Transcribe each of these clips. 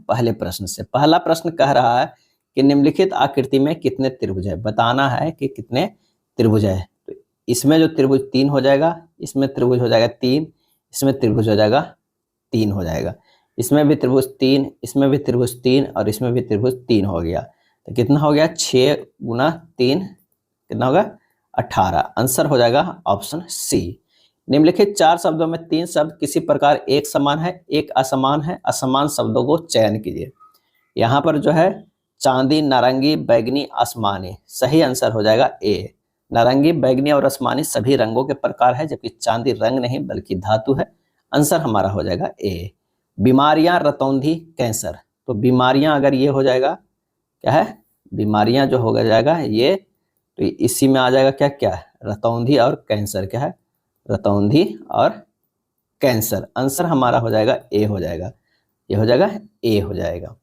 पहले प्रश्न से। पहला प्रश्न कह रहा है कि निम्नलिखित आकृति में कितने त्रिभुज है, बताना है कि कितने त्रिभुज है। तो इसमें जो त्रिभुज 3 हो जाएगा, इसमें त्रिभुज हो जाएगा 3, इसमें त्रिभुज हो जाएगा 3 हो जाएगा, इसमें भी त्रिभुज 3, इसमें भी त्रिभुज 3 और इसमें भी त्रिभुज 3 हो गया। तो कितना हो गया, 6 गुना 3 कितना होगा, 18। आंसर हो जाएगा ऑप्शन सी। निम्नलिखित 4 शब्दों में 3 शब्द किसी प्रकार एक समान है, एक असमान है। असमान शब्दों को चयन कीजिए। यहाँ पर जो है चांदी, नारंगी, बैगनी, आसमानी, सही आंसर हो जाएगा ए। नारंगी, बैगनी और आसमानी सभी रंगों के प्रकार है, जबकि चांदी रंग नहीं बल्कि धातु है। आंसर हमारा हो जाएगा ए। बीमारियां, रतौंधी, कैंसर। तो बीमारियां अगर ये हो जाएगा क्या है, बीमारियां जो हो जाएगा ये, तो इसी में आ जाएगा क्या क्या, रतौंधी और कैंसर। क्या है, रतौंधी और कैंसर। आंसर हमारा हो जाएगा ए हो जाएगा, ये हो जाएगा ए हो जाएगा।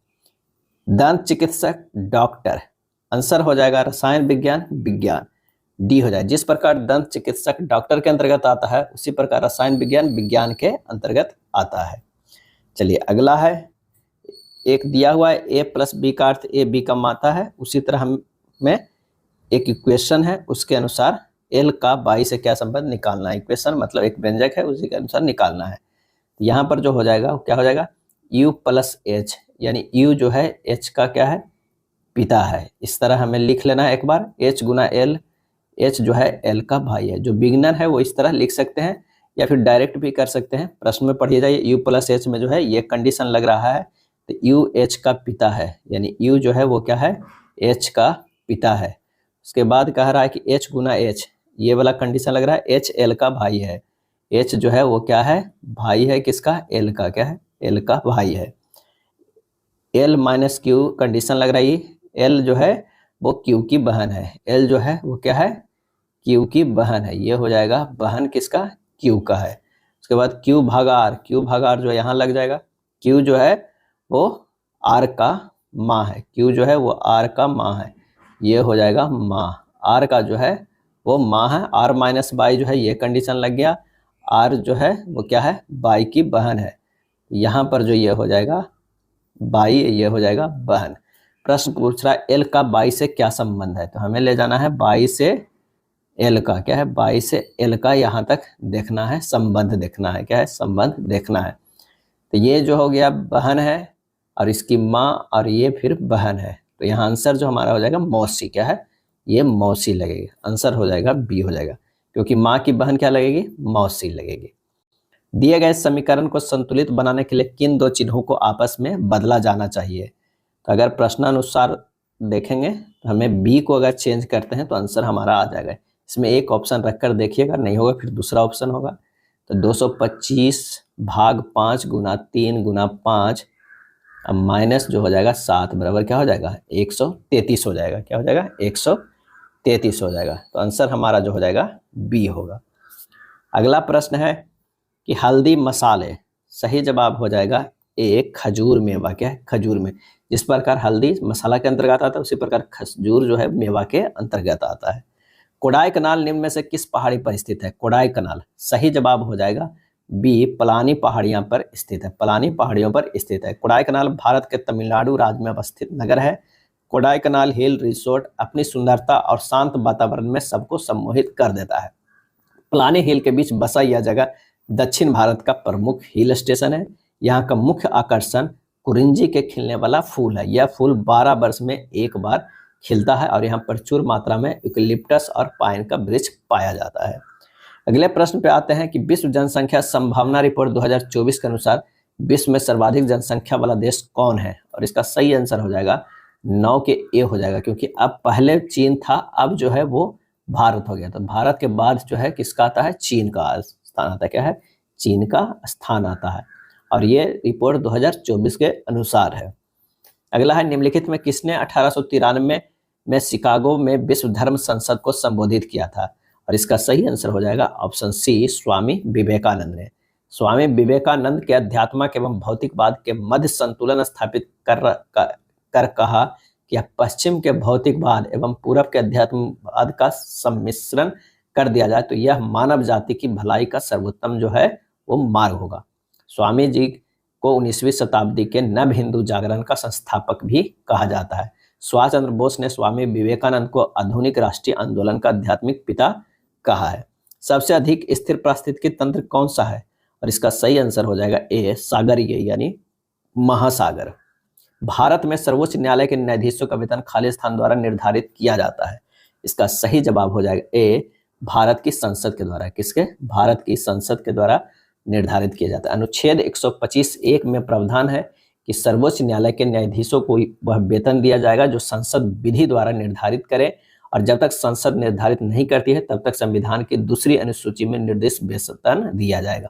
दंत चिकित्सक, डॉक्टर। आंसर हो जाएगा रसायन विज्ञान, विज्ञान, डी हो जाए। जिस प्रकार दंत चिकित्सक डॉक्टर के अंतर्गत आता है, उसी प्रकार रसायन विज्ञान विज्ञान के अंतर्गत आता है। चलिए अगला है, एक दिया हुआ है a प्लस बी का अर्थ ए बी कम आता है। उसी तरह हमें एक इक्वेशन है, उसके अनुसार l का बाई से क्या संबंध निकालना है। इक्वेशन मतलब एक व्यंजक है, उसी के अनुसार निकालना है। यहाँ पर जो हो जाएगा वो क्या हो जाएगा, u प्लस एच, यानी u जो है h का क्या है, पिता है। इस तरह हमें लिख लेना है एक बार, h गुना l, h जो है l का भाई है। जो बिगनर है वो इस तरह लिख सकते हैं या फिर डायरेक्ट भी कर सकते हैं। प्रश्न में पढ़िए जाइए, u प्लस एच में जो है ये कंडीशन लग रहा है, तो u h का पिता है, यानी u जो है वो क्या है, h का पिता है। उसके बाद कह रहा है कि h गुना h, ये वाला कंडीशन लग रहा है, h l का भाई है। h जो है वो क्या है, भाई है किसका, l का, क्या है, l का भाई है। l माइनस q कंडीशन लग रही है, l जो है वो q की बहन है, l जो है वो क्या है, q की बहन है। ये हो जाएगा बहन किसका, q का है। उसके बाद q भागा r, q भागा r जो यहाँ लग जाएगा, q जो है वो r का माँ है, q जो है वो r का माँ है। ये हो जाएगा माँ, r का जो है वो माँ है। r माइनस बाई जो है ये कंडीशन लग गया, r जो है वो क्या है, बाई की बहन है। यहाँ पर जो ये हो जाएगा बाई, ये हो जाएगा बहन। प्रश्न पूछ रहा है l का बाई से क्या संबंध है, तो हमें ले जाना है बाई से l का, क्या है, बाई से l का यहाँ तक देखना है, संबंध देखना है, क्या है, संबंध देखना है। तो ये जो हो गया बहन है और इसकी माँ और ये फिर बहन है, तो यहाँ आंसर जो हमारा हो जाएगा मौसी, क्या है, ये मौसी लगेगी। आंसर हो जाएगा बी हो जाएगा, क्योंकि माँ की बहन क्या लगेगी, मौसी लगेगी। दिए गए समीकरण को संतुलित बनाने के लिए किन 2 चिन्हों को आपस में बदला जाना चाहिए। तो अगर प्रश्नानुसार देखेंगे तो हमें बी को अगर चेंज करते हैं तो आंसर हमारा आ जाएगा। इसमें एक ऑप्शन रखकर देखिएगा, नहीं होगा फिर दूसरा ऑप्शन होगा। तो 225 भाग 5 गुना 3 गुना 5, अब माइनस जो हो जाएगा 7 बराबर क्या हो जाएगा, 133 हो जाएगा। क्या हो जाएगा, 133 हो जाएगा। तो आंसर हमारा जो हो जाएगा बी होगा। अगला प्रश्न है कि हल्दी मसाले, सही जवाब हो जाएगा ए, खजूर मेवा। क्या है, खजूर में। जिस प्रकार हल्दी मसाला के अंतर्गत आता है, उसी प्रकार खजूर जो है मेवा के अंतर्गत आता है। कोडाई कनाल निम्न में से किस पहाड़ी पर स्थित है। कोडाई कनाल, सही जवाब हो जाएगा बी, पलानी पहाड़ियां पर स्थित है, पलानी पहाड़ियों पर स्थित है। कोडाई कनाल भारत के तमिलनाडु राज्य में अवस्थित नगर है। कोडाई कनाल हिल रिसोर्ट अपनी सुंदरता और शांत वातावरण में सबको सम्मोहित कर देता है। पलानी हिल के बीच बसा यह जगह दक्षिण भारत का प्रमुख हिल स्टेशन है। यहाँ का मुख्य आकर्षण कुरिंजी के खिलने वाला फूल है। यह फूल 12 वर्ष में एक बार खिलता है और यहाँ प्रचुर मात्रा में यूकलिप्टस और पाइन का वृक्ष पाया जाता है। अगले प्रश्न पे आते हैं कि विश्व जनसंख्या संभावना रिपोर्ट 2024 के अनुसार विश्व में सर्वाधिक जनसंख्या वाला देश कौन है। और इसका सही आंसर हो जाएगा 9 के ए हो जाएगा, क्योंकि अब पहले चीन था, अब जो है वो भारत हो गया। तो भारत के बाद जो है किसका आता है, चीन का स्थान आता है। क्या है, चीन का स्थान आता है, और ये रिपोर्ट 2024 के अनुसार है। अगला है, निम्नलिखित में किसने 1893 में शिकागो में विश्व धर्म संसद को संबोधित किया था। और इसका सही आंसर हो जाएगा ऑप्शन सी, स्वामी विवेकानंद ने। स्वामी विवेकानंद के अध्यात्म एवं भौतिकवाद के मध्य संतुलन स्थापित कर कहा कि पश्चिम के भौतिकवाद एवं पूरब के अध्यात्मवाद का सम्मिश्रण कर दिया जाए तो यह मानव जाति की भलाई का सर्वोत्तम जो है वो मार्ग होगा। स्वामी जी को 19वीं शताब्दी के नव हिंदू जागरण का संस्थापक भी कहा जाता है। सुभाष चंद्र बोस ने स्वामी विवेकानंद को आधुनिक राष्ट्रीय आंदोलन का आध्यात्मिक पिता कहा है। सबसे अधिक स्थिर पारिस्थितिकी तंत्र कौन सा है? और इसका सही आंसर हो जाएगा ए, सागरीय यानी महासागर। भारत में सर्वोच्च न्यायालय के न्यायाधीशों का वेतन खालिस्तान द्वारा निर्धारित किया जाता है। इसका सही जवाब हो जाएगा ए, भारत की संसद के द्वारा। किसके? भारत की संसद के द्वारा निर्धारित किया जाता है। अनुच्छेद 125(1) में प्रावधान है कि सर्वोच्च न्यायालय के न्यायाधीशों को वह वेतन दिया जाएगा जो संसद विधि द्वारा निर्धारित करे, और जब तक संसद निर्धारित नहीं करती है तब तक संविधान की दूसरी अनुसूची में निर्दिष्ट वेतन दिया जाएगा।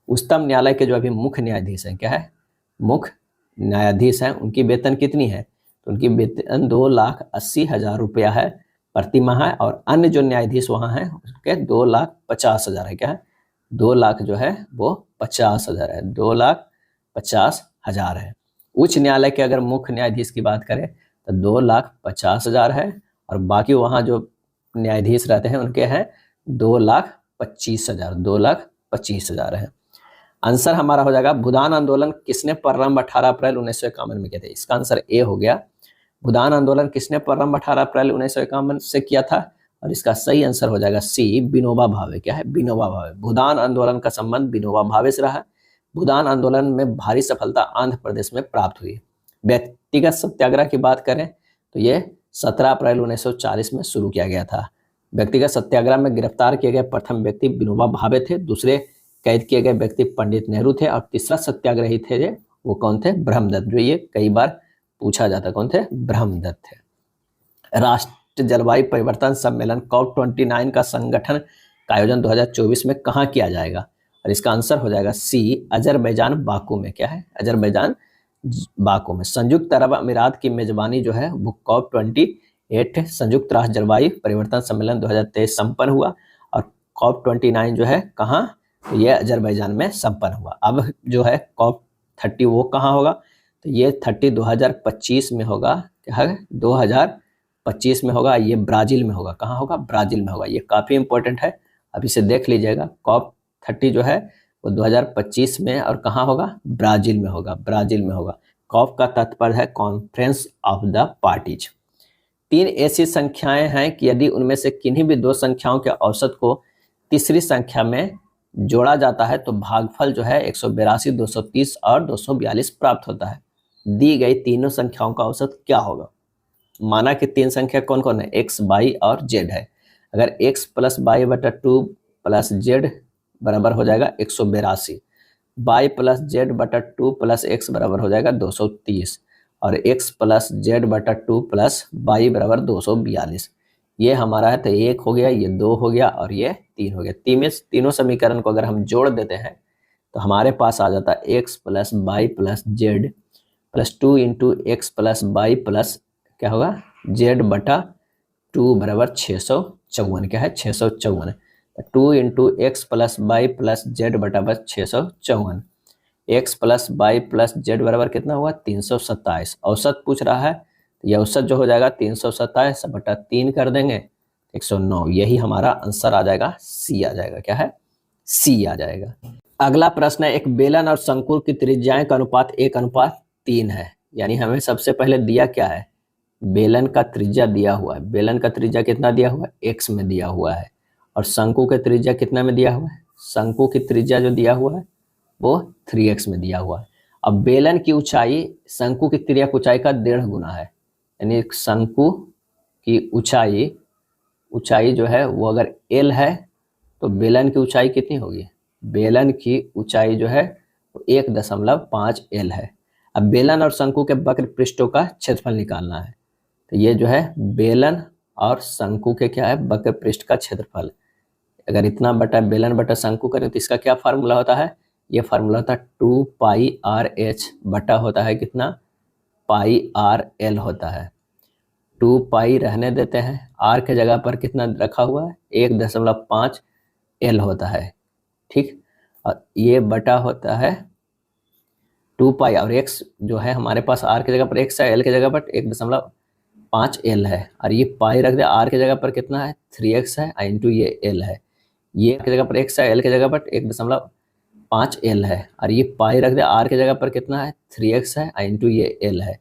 उच्चतम न्यायालय के जो अभी मुख्य न्यायाधीश हैं, क्या है? मुख्य न्यायाधीश हैं, उनकी वेतन कितनी है? तो उनकी वेतन 2,80,000 रुपया है प्रति माह है, और अन्य जो न्यायाधीश वहाँ हैं उसके 2,50,000 है। क्या है? 2 लाख जो है वो 50,000 है, 2,50,000 है। उच्च न्यायालय के अगर मुख्य न्यायाधीश की बात करें तो 2,50,000 है, और बाकी वहाँ जो न्यायाधीश रहते हैं उनके हैं 2,25,000, 2,25,000 है। आंसर हमारा हो जाएगा भूदान आंदोलन किसने प्रारंभ 18 अप्रैल 1951 में किया था? इसका आंसर ए हो गया। भूदान आंदोलन किसने प्रारंभ 18 अप्रैल 1951 से किया था? और इसका सही आंसर हो जाएगा सी, विनोबा भावे। क्या है? विनोबा भावे। भूदान आंदोलन का संबंध विनोबा भावे से रहा। भूदान आंदोलन में भारी सफलता आंध्र प्रदेश में प्राप्त हुई। व्यक्तिगत सत्याग्रह की बात करें तो ये 17 अप्रैल 1940 में शुरू किया गया था। व्यक्तिगत सत्याग्रह में गिरफ्तार किए गए प्रथम व्यक्ति विनोबा भावे थे, दूसरे कैद किए गए व्यक्ति पंडित नेहरू थे, और तीसरा सत्याग्रही थे वो कौन थे? ब्रह्मदत्त। जो ये कई बार पूछा जाता, कौन थे? ब्रह्मदत्त थे। राष्ट्र जलवायु परिवर्तन सम्मेलन COP29 का संगठन का आयोजन 2024 में कहाँ किया जाएगा? और इसका आंसर हो जाएगा सी, अजरबैजान बाकू में। क्या है? अजरबैजान बाकू में। संयुक्त अरब अमीरात की मेजबानी जो है वो COP28 संयुक्त राष्ट्र जलवायु परिवर्तन सम्मेलन 2023 संपन्न हुआ, और COP29 जो है कहाँ? तो ये अजरबैजान में संपन्न हुआ। अब जो है COP30 वो कहाँ होगा? तो ये 30 2025 में होगा। क्या है? 2025 में होगा। ये ब्राजील में होगा। कहाँ होगा? ब्राजील में होगा। ये काफ़ी इंपॉर्टेंट है, अब इसे देख लीजिएगा। COP30 जो है वो 2025 में, और कहाँ होगा? ब्राजील में होगा। ब्राजील में होगा। COP का तात्पर्य है कॉन्फ्रेंस ऑफ द पार्टीज। 3 ऐसी संख्याएं हैं कि यदि उनमें से किन्हीं भी 2 संख्याओं के औसत को तीसरी संख्या में जोड़ा जाता है तो भागफल जो है 182, 230 और 242 प्राप्त होता है। दी गई तीनों संख्याओं का औसत क्या होगा? माना कि 3 संख्या कौन कौन है? x, y और z है। अगर x + y/2 + z बराबर हो जाएगा 182, y + z/2 + x बराबर हो जाएगा 230, और x + z/2 + y बराबर 242। ये हमारा है तो 1 हो गया, ये 2 हो गया, और ये 3 हो गया। तीनों समीकरण को अगर हम जोड़ देते हैं तो हमारे पास आ जाता है x + y + z + 2 × x + y + क्या होगा? z/2 बराबर 654। क्या है? 654। 2 × x + y + z बराबर 654। x + y + z बराबर कितना हुआ? 327। औसत पूछ रहा है, यह औसत जो हो जाएगा 327/3 कर देंगे 109। यही हमारा आंसर आ जाएगा, सी आ जाएगा। क्या है? सी आ जाएगा। अगला प्रश्न है, एक बेलन और शंकु की त्रिज्याएं का अनुपात 1:3 है। यानी हमें सबसे पहले दिया क्या है? बेलन का त्रिज्या दिया हुआ है। बेलन का त्रिज्या कितना दिया हुआ है? x में दिया हुआ है। और शंकु का त्रिज्या कितना में दिया हुआ है? शंकु की त्रिज्या जो दिया हुआ है वो 3x में दिया हुआ है। अब बेलन की ऊंचाई शंकु की त्रिज्या की ऊंचाई का 1.5 गुना है। यानी शंकु की ऊंचाई जो है वो अगर l है तो बेलन की ऊंचाई कितनी होगी? बेलन की ऊंचाई जो है वो 1.5 l है। अब बेलन और शंकु के वक्र पृष्ठों का क्षेत्रफल निकालना है। तो ये जो है बेलन और शंकु के क्या है? वक्र पृष्ठ का क्षेत्रफल। अगर इतना बटा बेलन बटा शंकु करें तो इसका क्या फार्मूला होता है? ये फार्मूला होता है 2πRh बटा होता है कितना? πRl होता है। 2π रहने देते हैं, r के जगह पर कितना रखा हुआ है? 1.5 l होता है। ठीक, और ये बटा होता है 2π, और x जो है हमारे पास r की जगह पर x है, l की जगह पर 1.5 l है, और ये पाई रख दिया। r की जगह पर कितना है? 3x है, इंटू ये l है। ये की जगह पर x है, l की जगह पर 1.5 5l है, और ये पाई रख दे, r की जगह पर कितना है 3x है इंटू ये l है।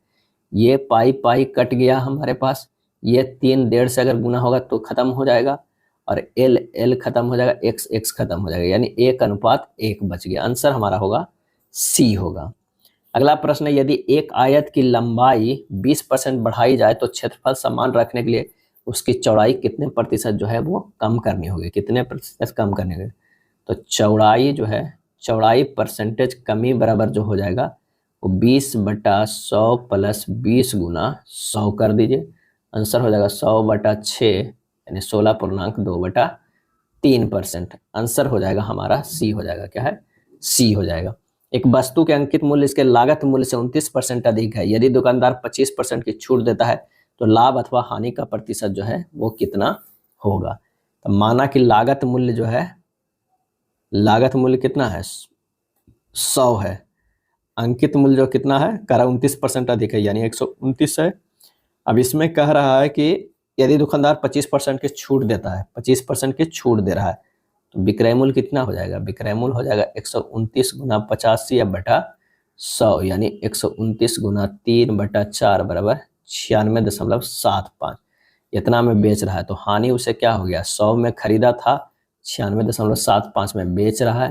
ये पाई पाई कट गया हमारे पास, ये 3 1.5 से अगर गुना होगा तो खत्म हो जाएगा, और l l खत्म हो जाएगा, x x खत्म हो जाएगा, यानी 1:1 बच गया। आंसर हमारा होगा सी होगा। अगला प्रश्न है, यदि एक आयत की लंबाई 20% बढ़ाई जाए तो क्षेत्रफल समान रखने के लिए उसकी चौड़ाई कितने प्रतिशत जो है वो कम करनी होगी, कितने प्रतिशत कम करनी होगी। तो चौड़ाई जो है, चौड़ाई परसेंटेज कमी बराबर जो हो जाएगा वो 20/100 प्लस 20 गुना 100 कर दीजिए। आंसर हो जाएगा 100/6 यानी 16.2/3%। आंसर हो जाएगा हमारा सी हो जाएगा, क्या है सी हो जाएगा। एक वस्तु के अंकित मूल्य इसके लागत मूल्य से 29% अधिक है, यदि दुकानदार 25% की छूट देता है तो लाभ अथवा हानि का प्रतिशत जो है वो कितना होगा। तो माना कि लागत मूल्य जो है, लागत मूल्य कितना है 100 है, अंकित मूल्य जो कितना है कह रहा 29% अधिक है यानी 129 है। अब इसमें कह रहा है कि यदि दुकानदार 25% की छूट देता है, 25% की छूट दे रहा है, तो विक्रय मूल्य कितना हो जाएगा, विक्रय मूल्य हो जाएगा 129 गुना 85/100 यानी 129 गुना 3/4 बराबर 96.75। इतना में बेच रहा है, तो हानि उसे क्या हो गया, 100 में खरीदा था, 96.75 में बेच रहा है,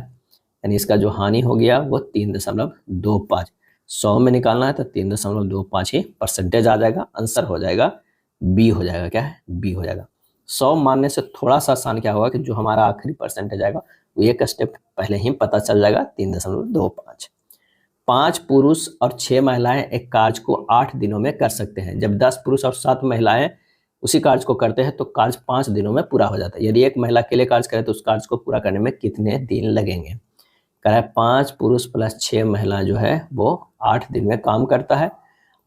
यानी इसका जो हानि हो गया वो 3.25। 100 में निकालना है तो 3.25 ही परसेंटेज आ जाएगा। आंसर हो जाएगा बी हो जाएगा, क्या है बी हो जाएगा। 100 मानने से थोड़ा सा आसान क्या होगा कि जो हमारा आखिरी परसेंटेज आएगा वो एक स्टेप पहले ही पता चल जाएगा 3.25। 5 पुरुष और 6 महिलाएं एक कार्य को 8 दिनों में कर सकते हैं। जब 10 पुरुष और 7 महिलाएं उसी कार्य को करते हैं तो कार्य 5 दिनों में पूरा हो जाता है। यदि एक महिला अकेले कार्य करे तो उस कार्य को पूरा करने में कितने दिन लगेंगे। कह रहा है 5 पुरुष प्लस 6 महिला जो है वो 8 दिन में काम करता है,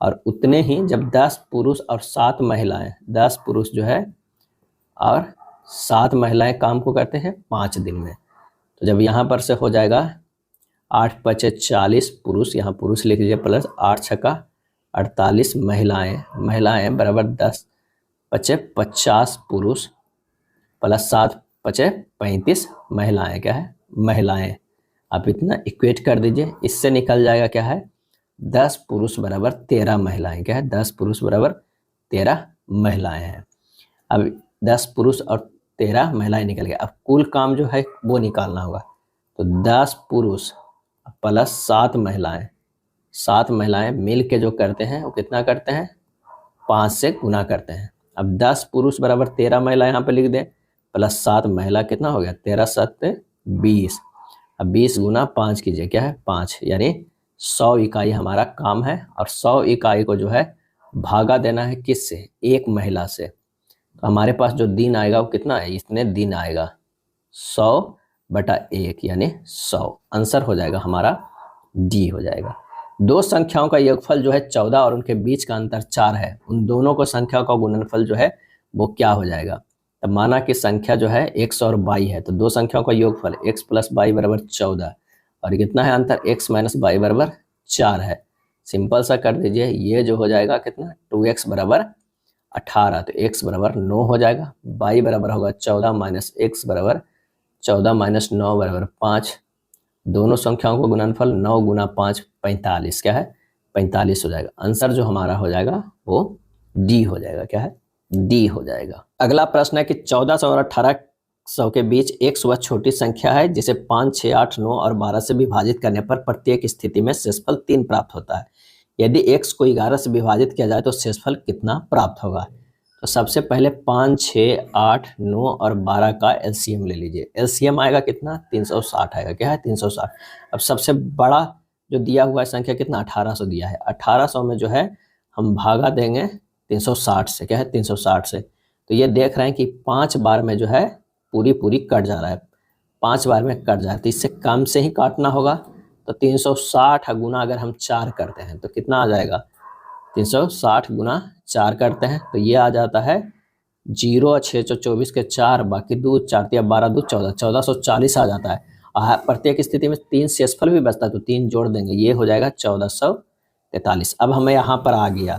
और उतने ही जब 10 पुरुष और 7 महिलाएं, 10 पुरुष जो है और 7 महिलाएं काम को करते हैं 5 दिन में। तो जब यहाँ पर से हो जाएगा 8 पचे 40 पुरुष, यहाँ पुरुष लिख लीजिए, प्लस 8 छक्का 48 महिलाएं, महिलाएं बराबर 10 पचे 50 पुरुष प्लस 7 पचे 35 महिलाएं, क्या है महिलाएं। आप इतना इक्वेट कर दीजिए, इससे निकल जाएगा क्या है 10 पुरुष बराबर 13 महिलाएं, क्या है 10 पुरुष बराबर 13 महिलाएं हैं। अब 10 पुरुष और 13 महिलाएं निकल गए। अब कुल काम जो है वो निकालना होगा, तो 10 पुरुष प्लस 7 महिलाएं, 7 महिलाएं मिल के जो करते हैं वो कितना करते हैं 5 से गुना करते हैं। अब 10 पुरुष बराबर 13 महिला यहाँ पे लिख दें, प्लस 7 महिला कितना हो गया 13 7 20। अब 20 गुना 5 कीजिए, क्या है 5, यानी 100 इकाई हमारा काम है, और 100 इकाई को जो है भागा देना है किससे, एक महिला से। तो हमारे पास जो दिन आएगा वो कितना है, इतने दिन आएगा 100/1 यानी 100। आंसर हो जाएगा हमारा डी हो जाएगा। दो संख्याओं का योगफल जो है 14 और उनके बीच का अंतर 4 है, उन दोनों को संख्याओं का गुणनफल जो है वो क्या हो जाएगा। तब माना कि संख्या जो है x और y है, तो दो संख्याओं का योगफल x प्लस y बराबर 14, और कितना है अंतर x माइनस y बराबर 4 है। सिंपल सा कर दीजिए, ये जो हो जाएगा कितना 2x बराबर 18, तो x बराबर 9 हो जाएगा, y बराबर होगा 14 माइनस x बराबर 14 माइनस 9 बराबर 5। दोनों संख्याओं को गुणनफल 9 गुना 5 45, क्या है 45 हो जाएगा। आंसर जो हमारा हो जाएगा वो डी हो जाएगा, क्या है डी हो जाएगा। अगला प्रश्न है कि 1400 और 1800 के बीच एक वह छोटी संख्या है जिसे 5, 6, 8, 9 और 12 से विभाजित करने पर प्रत्येक स्थिति में शेषफल 3 प्राप्त होता है। यदि x को 11 से विभाजित किया जाए तो शेषफल कितना प्राप्त होगा। तो सबसे पहले 5, 6, 8, 9 और 12 का एलसीएम ले लीजिए। एलसीएम आएगा कितना 360 आएगा, क्या है 360। अब सबसे बड़ा जो दिया हुआ है संख्या कितना 1800 दिया है, 1800 में जो है हम भागा देंगे 360 से, क्या है 360 से। तो ये देख रहे हैं कि 5 बार में जो है पूरी कट जा रहा है, 5 बार में कट जा रहा है, तो इससे कम से ही काटना होगा। तो 360 गुना अगर हम 4 करते हैं तो कितना आ जाएगा 360 गुना 4 करते हैं तो ये आ जाता है 0 और 6 24 के 4 बाकी 2 4 या 12 2 14 1440 आ जाता है। प्रत्येक स्थिति में 3 शेषफल भी बचता है तो 3 जोड़ देंगे, ये हो जाएगा 1443। अब हमें यहाँ पर आ गया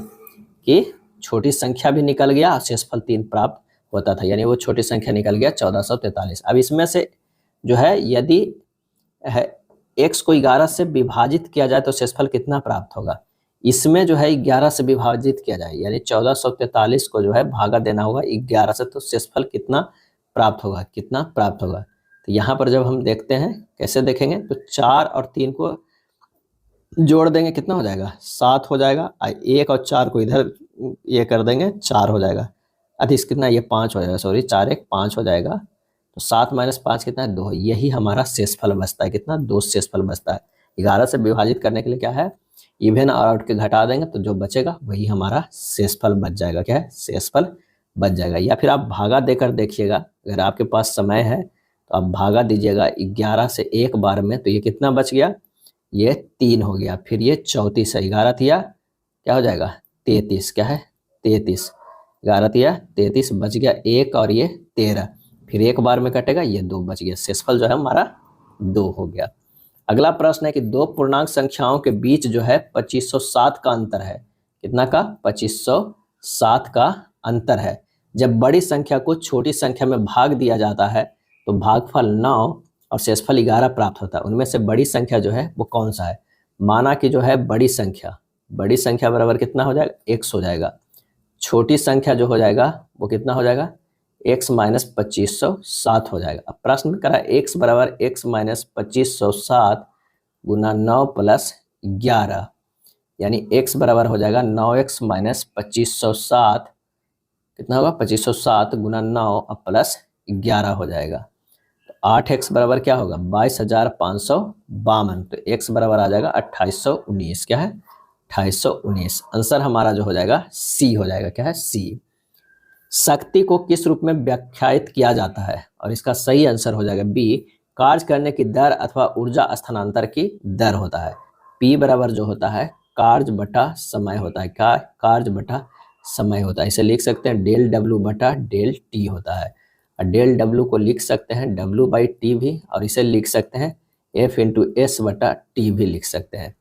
कि छोटी संख्या भी निकल गया और शेषफल 3 प्राप्त होता था, यानी वो छोटी संख्या निकल गया 1443। अब इसमें से जो है यदि है x को 11 से विभाजित किया जाए तो शेषफल कितना प्राप्त होगा। इसमें जो है 11 से विभाजित किया जाए, यानी 1443 को जो है भागा देना होगा 11 से, तो शेषफल कितना प्राप्त होगा, कितना प्राप्त होगा। तो यहाँ पर जब हम देखते हैं कैसे देखेंगे, तो 4 और 3 को जोड़ देंगे, कितना हो जाएगा 7 हो जाएगा। 1 और 4 को इधर ये कर देंगे, 4 हो जाएगा। अधिक कितना, ये 5 हो जाएगा, सॉरी 4 1 5 हो जाएगा। तो 7 - 5 कितना है, 2। यही हमारा शेषफल बचता है, कितना, 2 शेषफल बचता है। 11 से विभाजित करने के लिए क्या है, इवन और आउट के घटा देंगे तो जो बचेगा वही हमारा शेषफल बच जाएगा। क्या है, शेषफल बच जाएगा। या फिर आप भागा देकर देखिएगा, अगर आपके पास समय है तो आप भागा दीजिएगा 11 से एक बार में, तो ये कितना बच गया, ये 3 हो गया। फिर ये 34 है, 11 तिया क्या हो जाएगा 33, क्या है 33, 11 तिया 33 बच गया 1 और ये 13, फिर एक बार में कटेगा, ये 2 बच गया। शेषफल जो है हमारा 2 हो गया। अगला प्रश्न है कि दो पूर्णांक संख्याओं के बीच जो है 2507 का अंतर है। कितना का, 2507 का अंतर है। जब बड़ी संख्या को छोटी संख्या में भाग दिया जाता है तो भागफल 9 और शेषफल 11 प्राप्त होता है। उनमें से बड़ी संख्या जो है वो कौन सा है। माना कि जो है बड़ी संख्या बराबर कितना हो जाएगा, x हो जाएगा। छोटी संख्या जो हो जाएगा वो कितना हो जाएगा, x - 2507 हो जाएगा। अब प्रश्न में करा x बराबर x - 2507 गुना 9 + 11, यानी x बराबर हो जाएगा 9x - 2507, कितना होगा 2507 गुना 9 और प्लस 11 हो जाएगा। तो 8x बराबर क्या होगा 22,552, तो x बराबर आ जाएगा 2819, क्या है 2819। आंसर हमारा जो हो जाएगा C हो जाएगा, क्या है C। शक्ति को किस रूप में व्याख्यायित किया जाता है, और इसका सही आंसर हो जाएगा B, कार्य करने की दर अथवा ऊर्जा स्थानांतर की दर होता है। P बराबर जो होता है कार्य बटा समय होता है, क्या कार्य बटा समय होता है। इसे लिख सकते हैं डेल W बटा डेल T होता है। और डेल W को लिख सकते हैं W/T भी, और इसे लिख सकते हैं F × S बटा T भी लिख सकते हैं।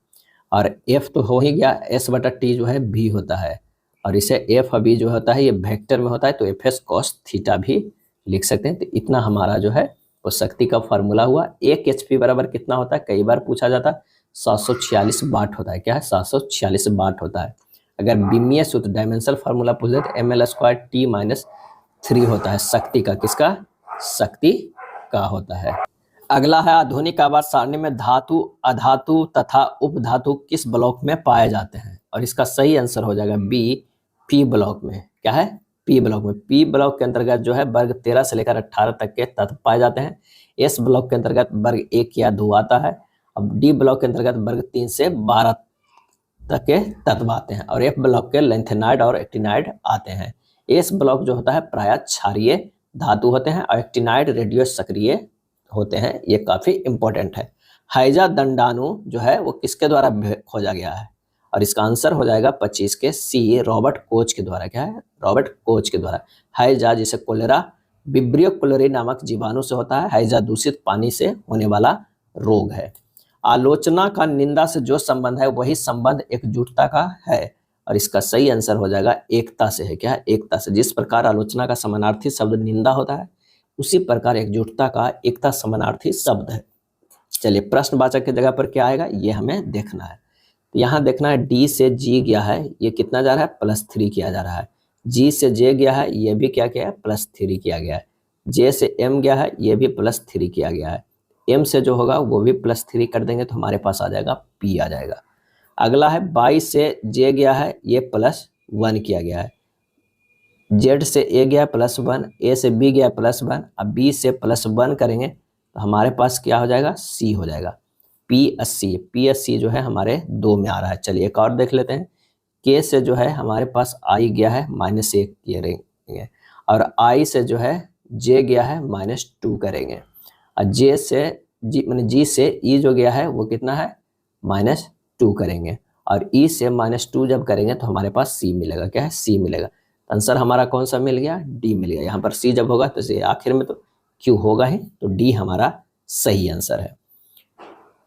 और F तो हो ही गया, S बटा T जो है B होता है, और इसे F अभी जो होता है ये वेक्टर में होता है, तो FS cos थीटा भी लिख सकते हैं। तो इतना हमारा जो है वो शक्ति का फार्मूला हुआ। 1 HP बराबर कितना होता है, कई बार पूछा जाता है, 746 वाट होता है। क्या है 746 वाट होता है। अगर बिमीय सूत्र डायमेंशनल फार्मूला पूछ दे तो ml² T - 3 होता है शक्ति का, किसका, शक्ति का होता है। अगला है आधुनिक आवर्त सारणी में धातु, अधातु तथा उपधातु किस ब्लॉक में पाए जाते हैं, और इसका सही आंसर हो जाएगा B, P ब्लॉक में। क्या है, P ब्लॉक में। P ब्लॉक के अंतर्गत जो है वर्ग 13 से लेकर 18 तक के तत्व पाए जाते हैं। S ब्लॉक के अंतर्गत वर्ग 1 या 2 आता है। अब D ब्लॉक के अंतर्गत वर्ग 3 से 12 तक के तत्व आते हैं, और F ब्लॉक के लेंथेनाइड और एक्टिनाइड आते हैं। S ब्लॉक जो होता है प्रायः क्षारीय धातु होते हैं, और एक्टिनाइड रेडियो सक्रिय होते हैं। ये काफी इंपॉर्टेंट है। हाइजा दंडाणु जो है वो किसके द्वारा खोजा गया है, और इसका आंसर हो जाएगा 25 के C, रॉबर्ट कोच के द्वारा। क्या है, रॉबर्ट कोच के द्वारा। हाइजा जिसे कोलेरा विब्रियो कोलेरी नामक जीवाणु से होता है। हाइजा दूषित पानी से होने वाला रोग है। आलोचना का निंदा से जो संबंध है वही संबंध एकजुटता का है, और इसका सही आंसर हो जाएगा एकता से है। क्या है, एकता से। जिस प्रकार आलोचना का समानार्थी शब्द निंदा होता है, उसी प्रकार एकजुटता का एकता समानार्थी शब्द है। चलिए प्रश्नवाचक की जगह पर क्या आएगा ये हमें देखना है। तो यहाँ देखना है D से G गया है, ये कितना जा रहा है +3 किया जा रहा है। G से J गया है, ये भी क्या किया है +3 किया गया है। J से M गया है, ये भी +3 किया गया है। M से जो होगा वो भी +3 कर देंगे तो हमारे पास आ जाएगा P आ जाएगा। अगला है 22 से J गया है, ये +1 किया गया है। Z से A गया +1, A से B गया +1, अब B से +1 करेंगे तो हमारे पास क्या हो जाएगा C हो जाएगा। P80 जो है हमारे 2 में आ रहा है। चलिए एक और देख लेते हैं। K से जो है हमारे पास I गया है -1 करेंगे, और I से जो है J गया है -2 करेंगे, और J से G से E जो गया है वो कितना है -2 करेंगे, और E से -2 जब करेंगे तो हमारे पास C मिलेगा। क्या है, C मिलेगा। आंसर हमारा कौन सा मिल गया, D मिल गया। यहाँ पर C जब होगा तो C आखिर में तो Q होगा ही, तो D हमारा सही आंसर है।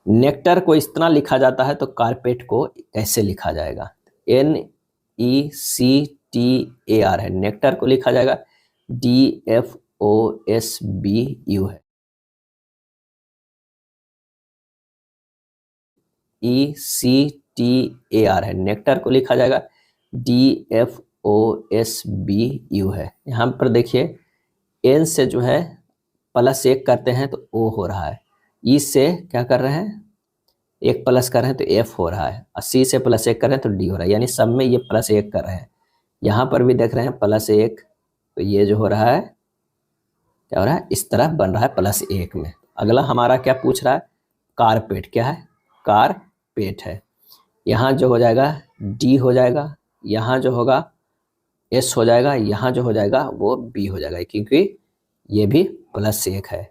नेक्टर को इस तरह लिखा जाता है तो कारपेट को कैसे लिखा जाएगा, NECTAR है। नेक्टर को लिखा जाएगा DFOSBU है। DFOSBU है, नेक्टर को लिखा जाएगा DFOSBU है। यहाँ पर देखिए N से जो है +1 करते हैं तो O हो रहा है, E से क्या कर रहे हैं 1 प्लस कर रहे हैं तो F हो रहा है, और C से +1 कर रहे हैं तो D हो रहा है, यानी सब में ये +1 कर रहे हैं। यहाँ पर भी देख रहे हैं +1, तो ये जो हो रहा है क्या हो रहा है, इस तरह बन रहा है +1 में। अगला हमारा क्या पूछ रहा है, कारपेट क्या है, कारपेट है। यहाँ जो हो जाएगा D हो जाएगा, यहाँ जो होगा S हो जाएगा, यहाँ जो हो जाएगा वो B हो जाएगा, क्योंकि ये भी +1 है।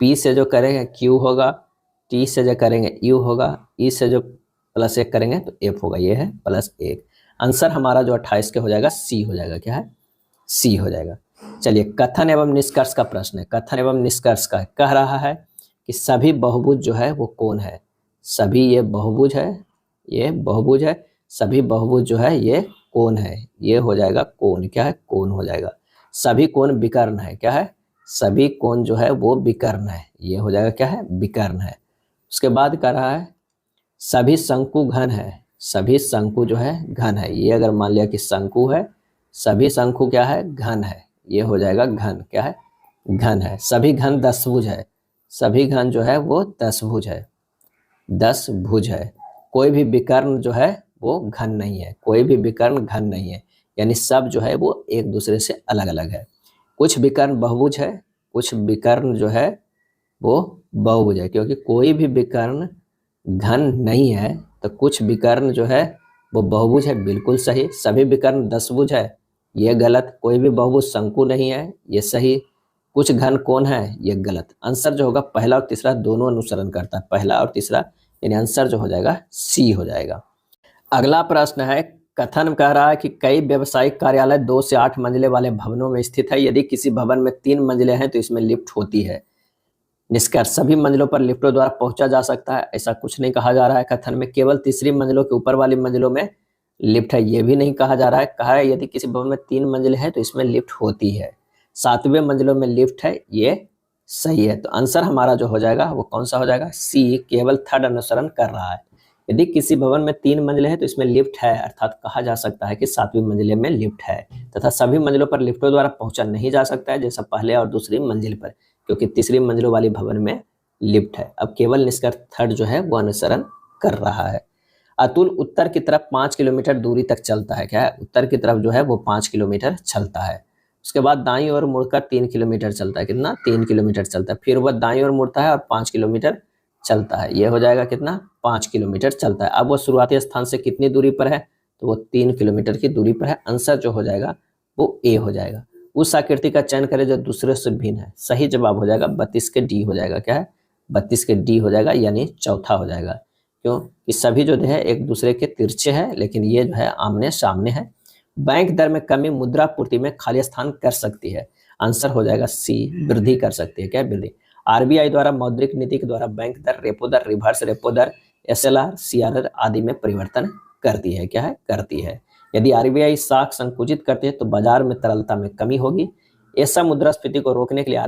P से जो करेंगे Q होगा, T से जो करेंगे U होगा, E से जो +1 करेंगे तो F होगा, ये है +1। आंसर हमारा जो 28 के हो जाएगा C हो जाएगा, क्या है C हो जाएगा। चलिए कथन एवं निष्कर्ष का प्रश्न है। कथन एवं निष्कर्ष का कह रहा है कि सभी बहुभुज जो है वो कौन है, सभी ये बहुभुज है, ये बहुभुज है, सभी बहुभुज जो है ये कौन है, ये हो जाएगा कौन, क्या है कौन हो जाएगा। सभी कोण विकर्ण है, क्या है सभी कोण जो है वो विकर्ण है, ये हो जाएगा क्या है विकर्ण है। उसके बाद कह रहा है सभी शंकु घन है, सभी शंकु जो है घन है, ये अगर मान लिया कि शंकु है, सभी शंकु क्या है घन है, ये हो जाएगा घन, क्या है घन है। सभी घन 10 भुज है, सभी घन जो है वो 10 भुज है, 10 भुज है। कोई भी विकर्ण जो है वो घन नहीं है, कोई भी विकर्ण घन नहीं है, यानी सब जो है वो एक दूसरे से अलग अलग है। कुछ विकर्ण बहुभुज है, कुछ विकर्ण जो है वो बहुभुज है, क्योंकि कोई भी विकर्ण घन नहीं है तो कुछ विकर्ण जो है वो बहुभुज है, बिल्कुल सही। सभी विकर्ण 10 भुज है, ये गलत। कोई भी बहुभुज शंकु नहीं है, ये सही। कुछ घन कौन है, ये गलत। आंसर जो होगा पहला और तीसरा दोनों अनुसरण करता है, पहला और तीसरा, यानी आंसर जो हो जाएगा C हो जाएगा। अगला प्रश्न है, कथन कह रहा है कि कई व्यावसायिक कार्यालय 2 से 8 मंजिले वाले भवनों में स्थित है। यदि किसी भवन में 3 मंजिले हैं तो इसमें लिफ्ट होती है। निष्कर्ष, सभी मंजिलों पर लिफ्टों द्वारा पहुंचा जा सकता है, ऐसा कुछ नहीं कहा जा रहा है कथन में। केवल तीसरी मंजिलों के ऊपर वाली मंजिलों में लिफ्ट है, ये भी नहीं कहा जा रहा है। कहा है यदि किसी भवन में 3 मंजिले हैं तो इसमें लिफ्ट होती है। 7वें मंजिलों में लिफ्ट है, ये सही है। तो आंसर हमारा जो हो जाएगा वो कौन सा हो जाएगा, C, केवल थर्ड अनुसरण कर रहा है। यदि किसी भवन में 3 मंजिले हैं तो इसमें लिफ्ट है, अर्थात कहा जा सकता है कि 7वीं मंजिले में लिफ्ट है, तथा सभी मंजिलों पर लिफ्टों द्वारा पहुंचा नहीं जा सकता है, जैसा पहले और दूसरी मंजिल पर, क्योंकि तीसरी मंजिलों वाली भवन में लिफ्ट है। अब केवल निष्कर्ष थर्ड जो है वो अनुसरण कर रहा है। अतुल उत्तर की तरफ 5 किलोमीटर दूरी तक चलता है, क्या है उत्तर की तरफ जो है वो 5 किलोमीटर चलता है। उसके बाद दाईं ओर मुड़कर 3 किलोमीटर चलता है, कितना 3 किलोमीटर चलता है। फिर वह दाईं ओर मुड़ता है और 5 किलोमीटर चलता है, ये हो जाएगा कितना 5 किलोमीटर चलता है। अब वो शुरुआती स्थान से कितनी दूरी पर है, तो वो 3 किलोमीटर की दूरी पर है। आंसर जो हो जाएगा वो A हो जाएगा। उस आकृति का चयन करें जो दूसरे से भिन्न है। सही जवाब हो जाएगा 32 के D हो जाएगा, क्या है 32 के D हो जाएगा, यानी चौथा हो जाएगा। क्यों कि सभी जो है एक दूसरे के तिरछे हैं, लेकिन ये जो है आमने सामने है। बैंक दर में कमी मुद्रा पूर्ति में खाली स्थान कर सकती है। आंसर हो जाएगा C, वृद्धि कर सकती है, क्या वृद्धि। RBI द्वारा मौद्रिक नीति के द्वारा बैंक दर, रेपो दर, रिवर्स रेपो दर, SLR, CRR आदि में परिवर्तन करती है, क्या है करती है। यदि RBI साख संकुचित करती है तो बाजार में तरलता में कमी होगी। ऐसा मुद्रास्फीति को रोकने के लिए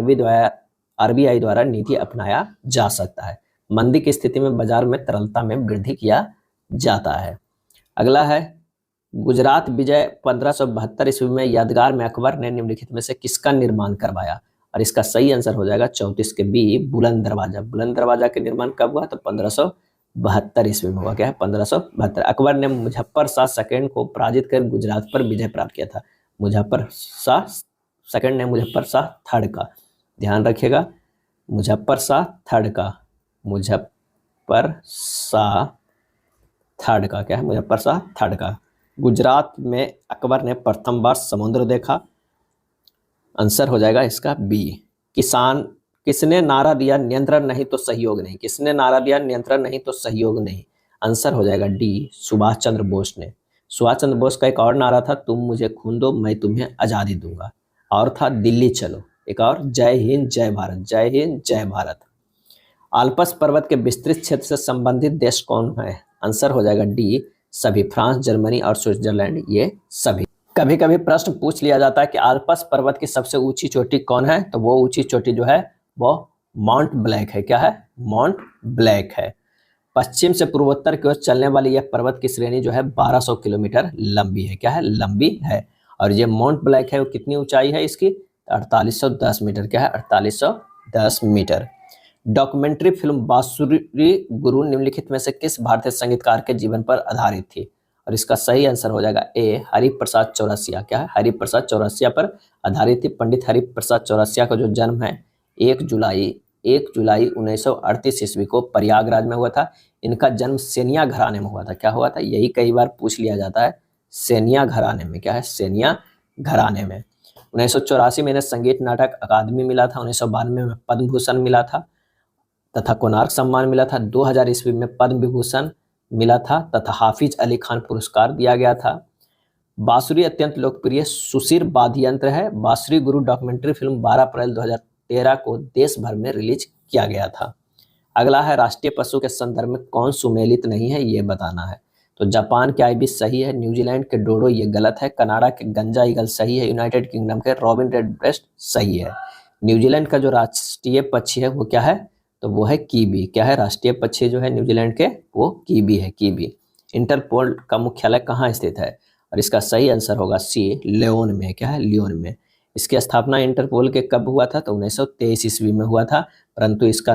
RBI द्वारा नीति अपनाया जा सकता है। मंदी की स्थिति में बाजार में तरलता में वृद्धि किया जाता है। अगला है, गुजरात विजय 1572 ईस्वी में यादगार में अकबर ने निम्नलिखित में से किसका निर्माण करवाया, और इसका सही आंसर हो जाएगा 34 के B, बुलंद दरवाजा। बुलंद दरवाजा का निर्माण कब हुआ, तो 1572 ईस्वी में हुआ, क्या है 1572। अकबर ने मुजफ्फर शाह सेकंड को पराजित कर गुजरात पर विजय प्राप्त किया था। मुजफ्फर शाह सेकंड ने मुजफ्फर शाह थर्ड का, ध्यान रखिएगा, मुजफ्फर शाह थर्ड का, मुजफ्फर शाह थर्ड का, क्या है मुजफ्फर शाह थर्ड का। गुजरात में अकबर ने प्रथम बार समुद्र देखा। आंसर हो जाएगा इसका B। किसने नारा दिया नियंत्रण नहीं तो सहयोग नहीं, किसने नारा दिया नियंत्रण नहीं तो सहयोग नहीं। आंसर हो जाएगा D, सुभाष चंद्र बोस ने। सुभाष चंद्र बोस का एक और नारा था, तुम मुझे खून दो मैं तुम्हें आज़ादी दूंगा, और था दिल्ली चलो। एक और, जय हिंद जय भारत, जय हिंद जय भारत। आल्प्स पर्वत के विस्तृत क्षेत्र से संबंधित देश कौन है। आंसर हो जाएगा D, सभी, फ्रांस, जर्मनी और स्विट्जरलैंड, ये सभी। कभी कभी प्रश्न पूछ लिया जाता है कि आल्प्स पर्वत की सबसे ऊंची चोटी कौन है, तो वो ऊंची चोटी जो है वो माउंट ब्लैक है, क्या है माउंट ब्लैक है। पश्चिम से पूर्वोत्तर की ओर चलने वाली यह पर्वत की श्रेणी जो है 1200 किलोमीटर लंबी है। क्या है? लंबी है। और ये माउंट ब्लैक है, वो कितनी ऊंचाई है इसकी? 4810 मीटर। क्या है? 4810 मीटर। डॉक्यूमेंट्री फिल्म बांसुरी गुरु निम्नलिखित में से किस भारतीय संगीतकार के जीवन पर आधारित थी? और इसका सही आंसर हो जाएगा ए, हरिप्रसाद चौरसिया। क्या है? हरिप्रसाद चौरसिया पर आधारित थी। पंडित हरिप्रसाद चौरसिया का जो जन्म है 1 जुलाई 1938 ईस्वी को प्रयागराज में हुआ था। इनका जन्म सेनिया घराने में हुआ था। क्या हुआ था? यही कई बार पूछ लिया जाता है, सेनिया घराने में। क्या है? सेनिया घराने में। 1984 में इन्हें संगीत नाटक अकादमी मिला था। 1992 में पद्म भूषण मिला था तथा कोणार्क सम्मान मिला था। 2000 ईस्वी में पद्म विभूषण मिला था तथा हाफिज अली खान पुरस्कार दिया गया था। बांसुरी अत्यंत लोकप्रिय सुशिर वाद्य यंत्र है। बांसुरी गुरु डॉक्यूमेंट्री फिल्म 12 अप्रैल 2013 को देश भर में रिलीज किया गया था। अगला है राष्ट्रीय पशु के संदर्भ में कौन सुमेलित नहीं है, ये बताना है। तो जापान के आइबिस सही है, न्यूजीलैंड के डोडो ये गलत है, कनाडा के गंजा ईगल सही है, यूनाइटेड किंगडम के रॉबिन रेडब्रेस्ट सही है। न्यूजीलैंड का जो राष्ट्रीय पक्षी है वो क्या है? तो वो है कीवी। क्या है? राष्ट्रीय पक्षी जो है न्यूजीलैंड के वो कीवी है, कीवी। इंटरपोल का मुख्यालय कहाँ स्थित है? और इसका सही आंसर होगा सी, लियोन में। क्या है? लियोन में। इसकी स्थापना इंटरपोल के कब हुआ था? तो 1923 ईस्वी में हुआ था, परंतु इसका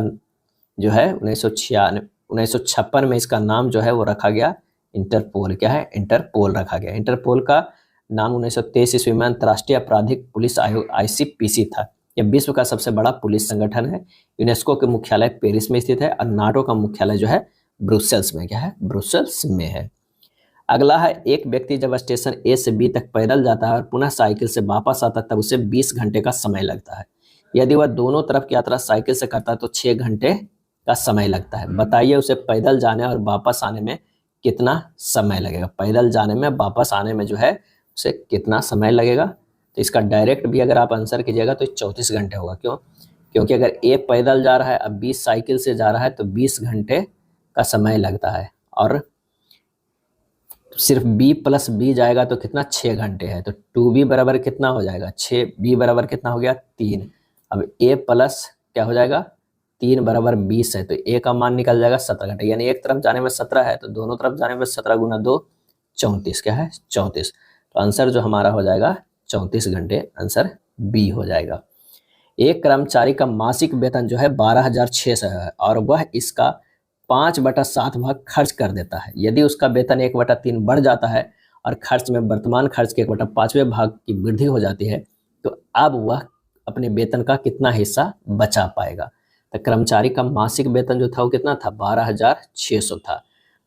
जो है 1956 में इसका नाम जो है वो रखा गया इंटरपोल। क्या है? इंटरपोल रखा गया। इंटरपोल का नाम 1923 ईस्वी में अंतर्राष्ट्रीय आपराधिक पुलिस आयोग ICPC था। यह विश्व का सबसे बड़ा पुलिस संगठन है। यूनेस्को के मुख्यालय पेरिस में स्थित है और नाटो का मुख्यालय जो है ब्रुसेल्स में। क्या है? ब्रुसेल्स में है। अगला है, एक व्यक्ति जब स्टेशन A से B तक पैदल जाता है और पुनः साइकिल से वापस आता है तब उसे 20 घंटे का समय लगता है। यदि वह दोनों तरफ की यात्रा साइकिल से करता है तो 6 घंटे का समय लगता है। बताइए उसे पैदल जाने और वापस आने में कितना समय लगेगा? पैदल जाने में, वापस आने में जो है उसे कितना समय लगेगा? तो इसका डायरेक्ट भी अगर आप आंसर कीजिएगा तो 34 घंटे होगा। क्यों? क्योंकि अगर A पैदल जा रहा है, अब B साइकिल से जा रहा है तो 20 घंटे का समय लगता है। और सिर्फ B प्लस B जाएगा तो कितना? 6 घंटे है। तो 2B बराबर कितना हो जाएगा? 6B बराबर कितना हो गया? 3। अब A प्लस क्या हो जाएगा? 3 बराबर 20 है, तो A का मान निकल जाएगा 17 घंटे। यानी एक तरफ जाने में 17 है तो दोनों तरफ जाने में 17 गुना 2 34। क्या है? 34। तो आंसर जो हमारा हो जाएगा 34 घंटे, आंसर B हो जाएगा। एक कर्मचारी का मासिक वेतन जो है 12,600 है और वह इसका 5/7 भाग खर्च कर देता है। यदि उसका वेतन 1/3 बढ़ जाता है और खर्च में वर्तमान खर्च के 1/5वें भाग की वृद्धि हो जाती है तो अब वह अपने वेतन का कितना हिस्सा बचा पाएगा? तो कर्मचारी का मासिक वेतन जो था वो कितना था? 12,600 था।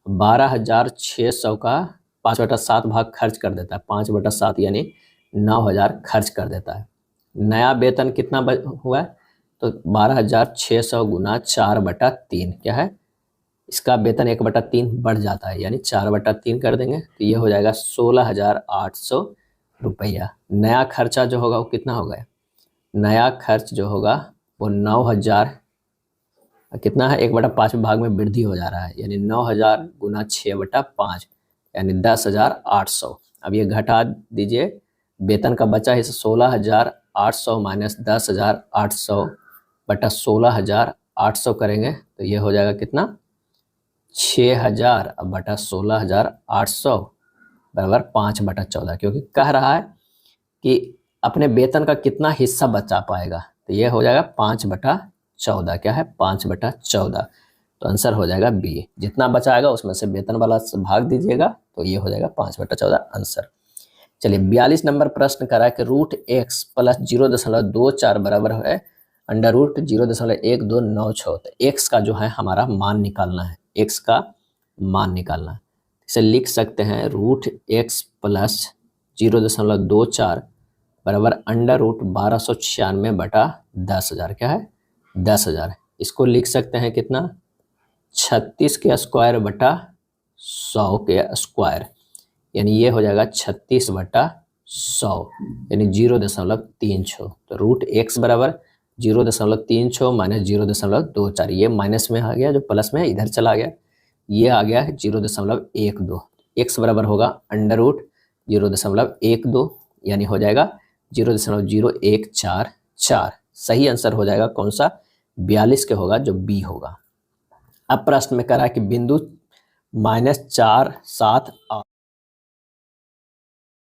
12,600 का 5/7 भाग खर्च कर देता है। 5/7 यानी 9,000 खर्च कर देता है। नया वेतन कितना हुआ? तो 12,600 गुना 4/3। क्या है? इसका वेतन 1/3 बढ़ जाता है यानी 4/3 कर देंगे तो ये हो जाएगा 16,800 रुपया। नया खर्चा जो होगा वो कितना होगा? नया खर्च जो होगा वो 9,000 कितना है? 1/5 भाग में वृद्धि हो जा रहा है यानी 9,000 गुना 6/5 यानी 10,800। अब ये घटा दीजिए, वेतन का बचा हिस्सा 16,800 माइनस 10,800 बटा 16,800 करेंगे तो ये हो जाएगा कितना? 6,000 बटा 16,800 बराबर 5/14। क्योंकि कह रहा है कि अपने वेतन का कितना हिस्सा बचा पाएगा तो ये हो जाएगा 5/14। क्या है? 5/14। तो आंसर हो जाएगा बी। जितना बचाएगा उसमें से वेतन वाला भाग दीजिएगा तो ये हो जाएगा 5/14 आंसर। चलिए 42 नंबर प्रश्न करा है कि √x प्लस 0.24 बराबर है √0.1296। तो x का जो है हमारा मान निकालना है। x का मान निकालना है, इसे लिख सकते हैं √x प्लस 0.24 बराबर √1296 बटा 10,000। क्या है? 10,000। इसको लिख सकते हैं कितना? 36 के स्क्वायर बटा 100 के स्क्वायर यानी ये हो जाएगा 36/100 यानी 0.36। तो √x बराबर 0.36 माइनस 0.24। ये माइनस में आ गया, जो प्लस में इधर चला गया, ये आ गया 0.12। x बराबर होगा √0.12 यानी हो जाएगा 0.0144। सही आंसर हो जाएगा कौन सा? 42 के होगा, जो बी होगा। अब प्रश्न में कह रहा है कि बिंदु -4, 7 और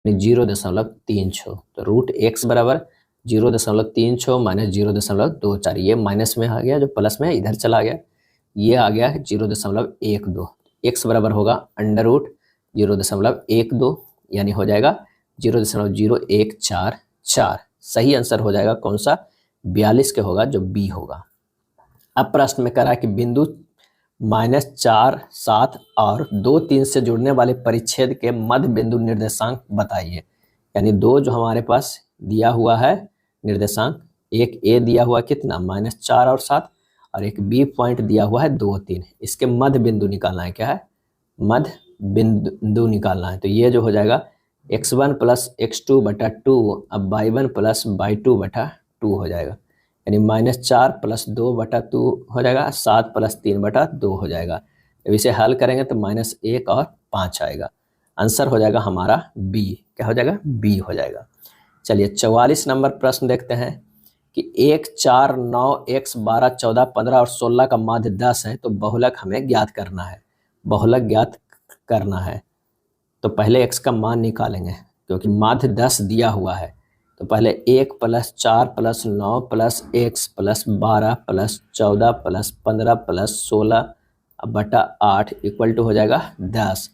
0.36, तो रूट x बराबर 0.36 माइनस 0.24, ये माइनस में आ गया, जो प्लस में इधर चला गया, ये आ गया 0.12, x बराबर होगा अंडर रूट 0.12, यानी हो जाएगा 0.0144। सही आंसर हो जाएगा कौन सा, 42 के होगा, जो बी होगा। अब प्रश्न में कह रहा है कि बिंदु -4, 7 और 2, 3 से जुड़ने वाले परिच्छेद के मध्य बिंदु निर्देशांक बताइए। यानी दो जो हमारे पास दिया हुआ है निर्देशांक, एक ए दिया हुआ कितना -4 और 7, और एक बी पॉइंट दिया हुआ है 2, 3, इसके मध्य बिंदु निकालना है। क्या है, मध्य बिंदु निकालना है। तो ये जो हो जाएगा x1 + x2 बटा 2, अब y1 + y2 बटा 2 हो जाएगा, यानी -4 + 2 बटा 2 हो जाएगा, 7 + 3 बटा 2 हो जाएगा। जब इसे हल करेंगे तो -1 और 5 आएगा। आंसर हो जाएगा हमारा बी। क्या हो जाएगा, बी हो जाएगा। चलिए 44 नंबर प्रश्न देखते हैं कि 1, 4, 9, x, 12, 14, 15 और 16 का माध्य 10 है, तो बहुलक हमें ज्ञात करना है। बहुलक ज्ञात करना है तो पहले x का मान निकालेंगे, क्योंकि माध्य 10 दिया हुआ है। तो पहले 1 + 4 + 9 + x + 12 + 14 + 15 + 16 बटा 8 इक्वल टू हो जाएगा 10।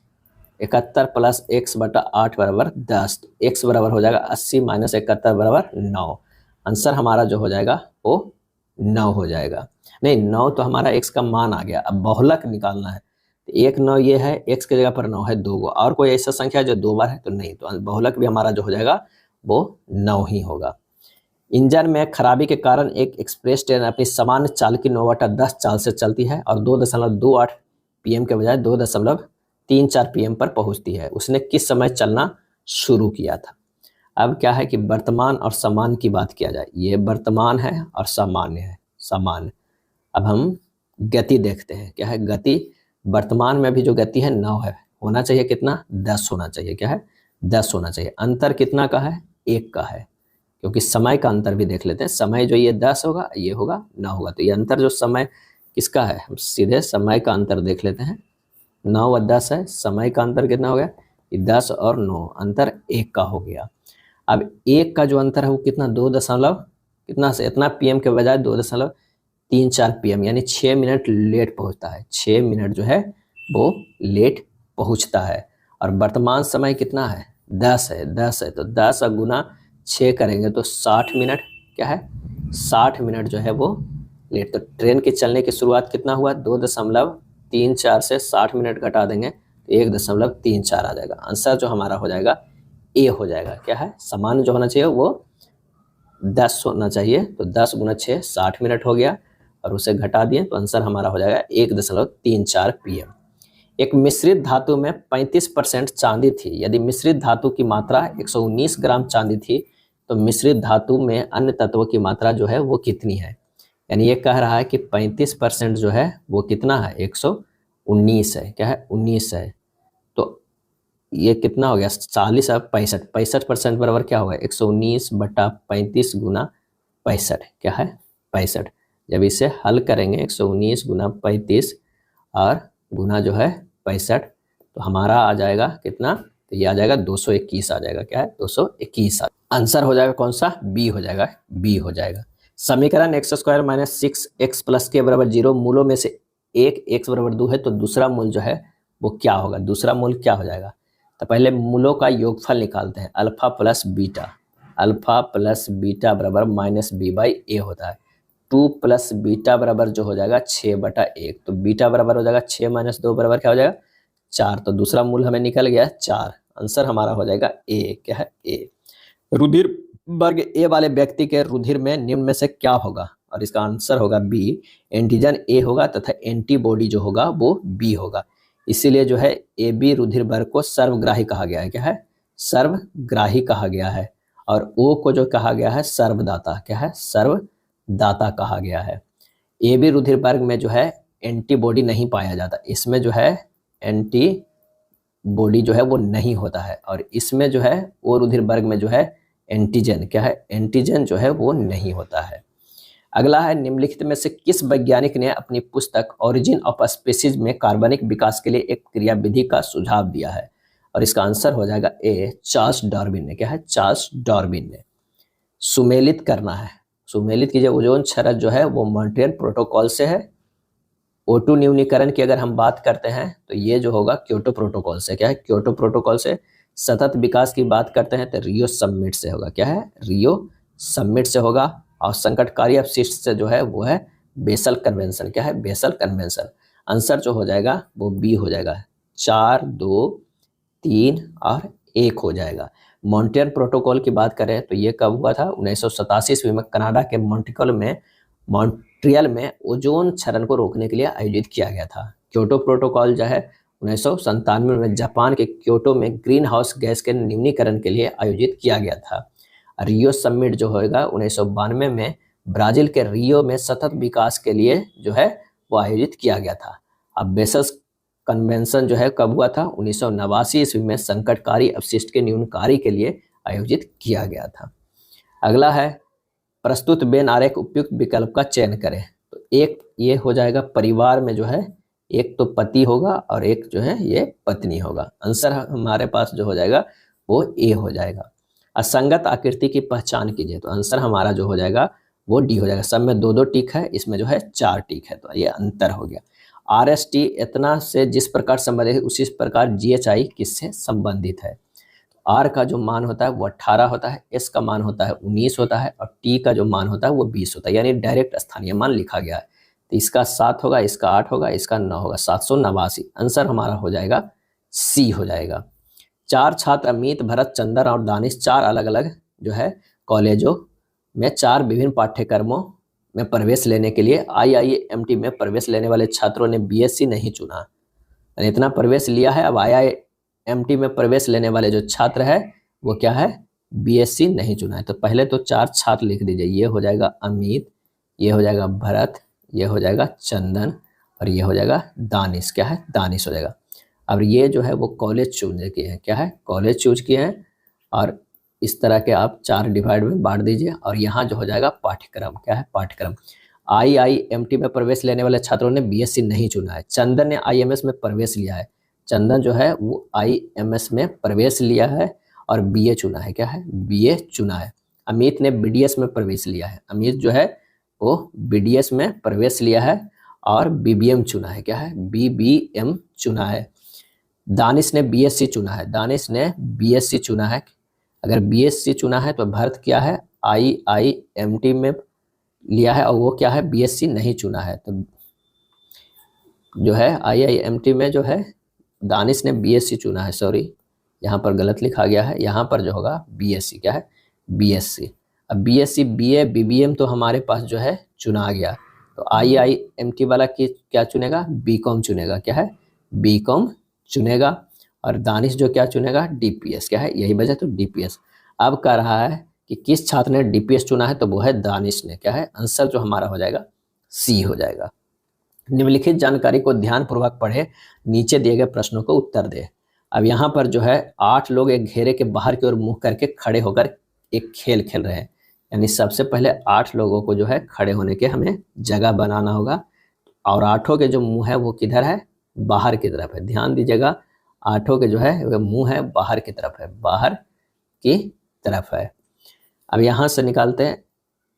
71 + x बटा 8 बराबर 10। x बराबर हो जाएगा 80 - 71 बराबर 9। आंसर हमारा जो हो जाएगा वो 9 हो जाएगा। नहीं, 9 तो हमारा x का मान आ गया। अब बहुलक निकालना है, तो 1, 9 ये है, x की जगह पर 9 है 2 गो, और कोई ऐसा संख्या जो 2 बार है तो नहीं, तो बहुलक भी हमारा जो हो जाएगा वो 9 ही होगा। इंजन में खराबी के कारण एक एक्सप्रेस ट्रेन अपनी सामान्य चाल की 9/10 चाल से चलती है और 2.28 PM के बजाय 2.34 PM पर पहुंचती है। उसने किस समय चलना शुरू किया था। अब क्या है कि वर्तमान और सामान्य की बात किया जाए, ये वर्तमान है और सामान्य है, सामान्य। अब हम गति देखते हैं। क्या है, गति वर्तमान में भी जो गति है 9 है, होना चाहिए कितना, 10 होना चाहिए। क्या है, 10 होना चाहिए। अंतर कितना का है, 1 का है, क्योंकि समय का अंतर भी देख लेते हैं। समय जो ये 10 होगा, ये होगा 9 होगा, तो ये अंतर जो समय किसका है, हम सीधे समय का अंतर देख लेते हैं। 9 और 10 है, समय का अंतर कितना हो गया, 10 और 9, अंतर 1 का हो गया। अब 1 का जो अंतर है वो कितना, 2 दशमलव कितना से इतना PM के बजाय 2.34 PM, यानी 6 मिनट लेट पहुंचता है। 6 मिनट जो है वो लेट पहुंचता है। और वर्तमान समय कितना है, 10 है, 10 है, तो 10 गुना 6 करेंगे तो 60 मिनट। क्या है, 60 मिनट जो है वो लेट। तो ट्रेन के चलने की शुरुआत कितना हुआ, 2.34 से 60 मिनट घटा देंगे तो 1.34 आ जाएगा। आंसर जो हमारा हो जाएगा ए हो जाएगा। क्या है, सामान्य जो होना चाहिए वो 10 होना चाहिए, तो 10 गुना 6 60 मिनट हो गया, और उसे घटा दिए तो आंसर हमारा हो जाएगा 1.34 PM। एक मिश्रित धातु में 35% चांदी थी। यदि मिश्रित धातु की मात्रा 119 ग्राम चांदी थी, तो मिश्रित धातु में अन्य तत्वों की मात्रा जो है वो कितनी है। यानी ये कह रहा है कि 35% जो है वो कितना है, 119 है। क्या है, 19 है, तो ये कितना हो गया, 40 और 65, 65% बराबर क्या होगा, 119 बटा 35 गुना 65। क्या है, 65। जब इसे हल करेंगे 119 गुना 35 और गुना जो है 65, तो हमारा आ जाएगा कितना, तो ये आ जाएगा 221 आ जाएगा। क्या है, 221 आंसर हो जाएगा कौन सा, बी हो जाएगा, बी हो जाएगा। समीकरण x² - 6x + k = 0 मूलों में से एक x = 2 है, तो दूसरा मूल जो है वो क्या होगा, दूसरा मूल क्या हो जाएगा। तो पहले मूलों का योगफल निकालते हैं। Alpha plus beta, alpha plus beta बराबर -b/a होता है। 2 + बीटा बराबर जो हो जाएगा 6/1, तो बीटा बराबर हो जाएगा 6 - 2 बराबर क्या हो जाएगा 4, तो दूसरा मूल हमें निकल गया 4। आंसर हमारा हो जाएगा ए। क्या है, ए। रुधिर वर्ग ए वाले व्यक्ति के रुधिर में निम्न में से क्या होगा, और इसका आंसर होगा बी। एंटीजन ए होगा तथा एंटीबॉडी जो होगा वो बी होगा। इसीलिए जो है ए बी रुधिर वर्ग को सर्वग्राही कहा गया है। क्या है, सर्वग्राही कहा गया है। और ओ को जो कहा गया है सर्वदाता। क्या है, सर्वदाता कहा गया है। ए बी रुधिर वर्ग में जो है एंटीबॉडी नहीं पाया जाता, इसमें जो है एंटीबॉडी जो है वो नहीं होता है, और इसमें जो है ओ रुधिर वर्ग में जो है एंटीजन, क्या है, एंटीजन जो है वो नहीं होता है। अगला है निम्नलिखित में से किस वैज्ञानिक ने अपनी पुस्तक ओरिजिन ऑफ स्पीसीज में कार्बनिक विकास के लिए एक क्रियाविधि का सुझाव दिया है? और इसका आंसर हो जाएगा ए, चार्ल्स डार्विन ने। क्या है? चार्ल्स डार्विन ने। सुमेलित करना है। सुमेलित कीजिए। ओजोन क्षरण जो है वो मॉन्ट्रियल प्रोटोकॉल से है। O2 न्यूनीकरण की अगर हम बात करते हैं तो ये जो होगा क्योटो प्रोटोकॉल से। क्या है? क्योटो प्रोटोकॉल से। सतत विकास की बात करते हैं तो रियो समिट से होगा। क्या है? रियो समिट से होगा। और संकटकारी अपशिष्ट से जो है वो है बेसल कन्वेंशन। क्या है? Basal convention. आंसर जो हो जाएगा वो बी हो जाएगा। 4, 2, 3 और 1 हो जाएगा। मॉन्ट्रियल प्रोटोकॉल की बात करें तो ये कब हुआ था? 1987 ईस्वी में कनाडा के मॉन्ट्रियल में ओजोन क्षरण को रोकने के लिए आयोजित किया गया था। क्योटो प्रोटोकॉल जो है 1997 में जापान के क्योटो में ग्रीन हाउस गैस के न्यूनीकरण के लिए आयोजित किया गया था। रियो समिट जो होगा 1992 में ब्राजील के रियो में सतत विकास के लिए जो है वो आयोजित किया गया था। अब बेसल कन्वेंशन जो है कब हुआ था? 1989 ईस्वी में संकटकारी अपशिष्ट के न्यूनकारी के लिए आयोजित किया गया था। अगला है प्रस्तुत वेन आरेख उपयुक्त विकल्प का चयन करें। तो एक ये हो जाएगा परिवार में जो है एक तो पति होगा और एक जो है ये पत्नी होगा। आंसर हमारे पास जो हो जाएगा वो ए हो जाएगा। असंगत आकृति की पहचान कीजिए। तो आंसर हमारा जो हो जाएगा वो डी हो जाएगा। सब में 2-2 टिक है, इसमें जो है 4 टिक है, तो ये अंतर हो गया। RST इतना से जिस प्रकार संबंधित है उसी प्रकार GHI किससे संबंधित है? R का जो मान होता है वो 18 होता है, S का मान होता है 19 होता है और T का जो मान होता है वो 20 होता है, यानी डायरेक्ट स्थानीय मान लिखा गया है। तो इसका 7 होगा, इसका 8 होगा, इसका 9 होगा, 789। आंसर हमारा हो जाएगा C हो जाएगा। 4 छात्र अमित, भरत, चंदन और दानिश 4 अलग अलग जो है कॉलेजों में 4 विभिन्न पाठ्यक्रमों में प्रवेश लेने के लिए IIMT में प्रवेश लेने वाले छात्रों ने BSc नहीं चुना। इतना प्रवेश लिया है, अब IIMT में प्रवेश लेने वाले जो छात्र है वो क्या है? BSc नहीं चुना है। तो पहले तो 4 छात्र लिख दीजिए। ये हो जाएगा अमित, ये हो जाएगा भरत, ये हो जाएगा चंदन और ये हो जाएगा दानिश। क्या है? दानिश हो जाएगा। अब ये जो है वो कॉलेज चूज किए हैं। क्या है? कॉलेज चूज किए हैं और इस तरह के आप 4 डिवाइड में बांट दीजिए और यहाँ जो हो जाएगा पाठ्यक्रम। क्या है? पाठ्यक्रम। IIMT में प्रवेश लेने वाले छात्रों ने BSc नहीं चुना है। चंदन ने IMS में प्रवेश लिया है। चंदन जो है वो IMS में प्रवेश लिया है और BA चुना है। क्या है? BA चुना है। अमित ने BDS में प्रवेश लिया है। अमित जो है वो BDS में प्रवेश लिया है और BBM चुना है। क्या है? BBM चुना है। दानिश ने BSc चुना है। दानिश ने BSc चुना है। अगर BSc चुना है तो भरत क्या है? IIMT में लिया है और वो क्या है? BSc नहीं चुना है। तो जो है IIMT में जो है दानिश ने BSc चुना है। सॉरी, यहाँ पर गलत लिखा गया है। यहाँ पर जो होगा BSc। क्या है? BSc। अब BSc BA BBM तो हमारे पास जो है चुना गया। तो IIMT वाला की क्या चुनेगा? BCom चुनेगा। क्या है? BCom चुनेगा। और दानिश जो क्या चुनेगा? DPS। क्या है? यही वजह, तो DPS। अब कह रहा है कि किस छात्र ने DPS चुना है? तो वो है दानिश ने। क्या है? आंसर जो हमारा हो जाएगा C हो जाएगा। निम्नलिखित जानकारी को ध्यानपूर्वक पढ़े, नीचे दिए गए प्रश्नों को उत्तर दे। अब यहाँ पर जो है 8 लोग एक घेरे के बाहर की ओर मुंह करके खड़े होकर एक खेल खेल रहे हैं। यानी सबसे पहले 8 लोगों को जो है खड़े होने के हमें जगह बनाना होगा और 8 के जो मुंह है वो किधर है? बाहर की तरफ है। ध्यान दीजिएगा, 8 के जो है वो मुंह है बाहर की तरफ है, बाहर की तरफ है। अब यहाँ से निकालते हैं।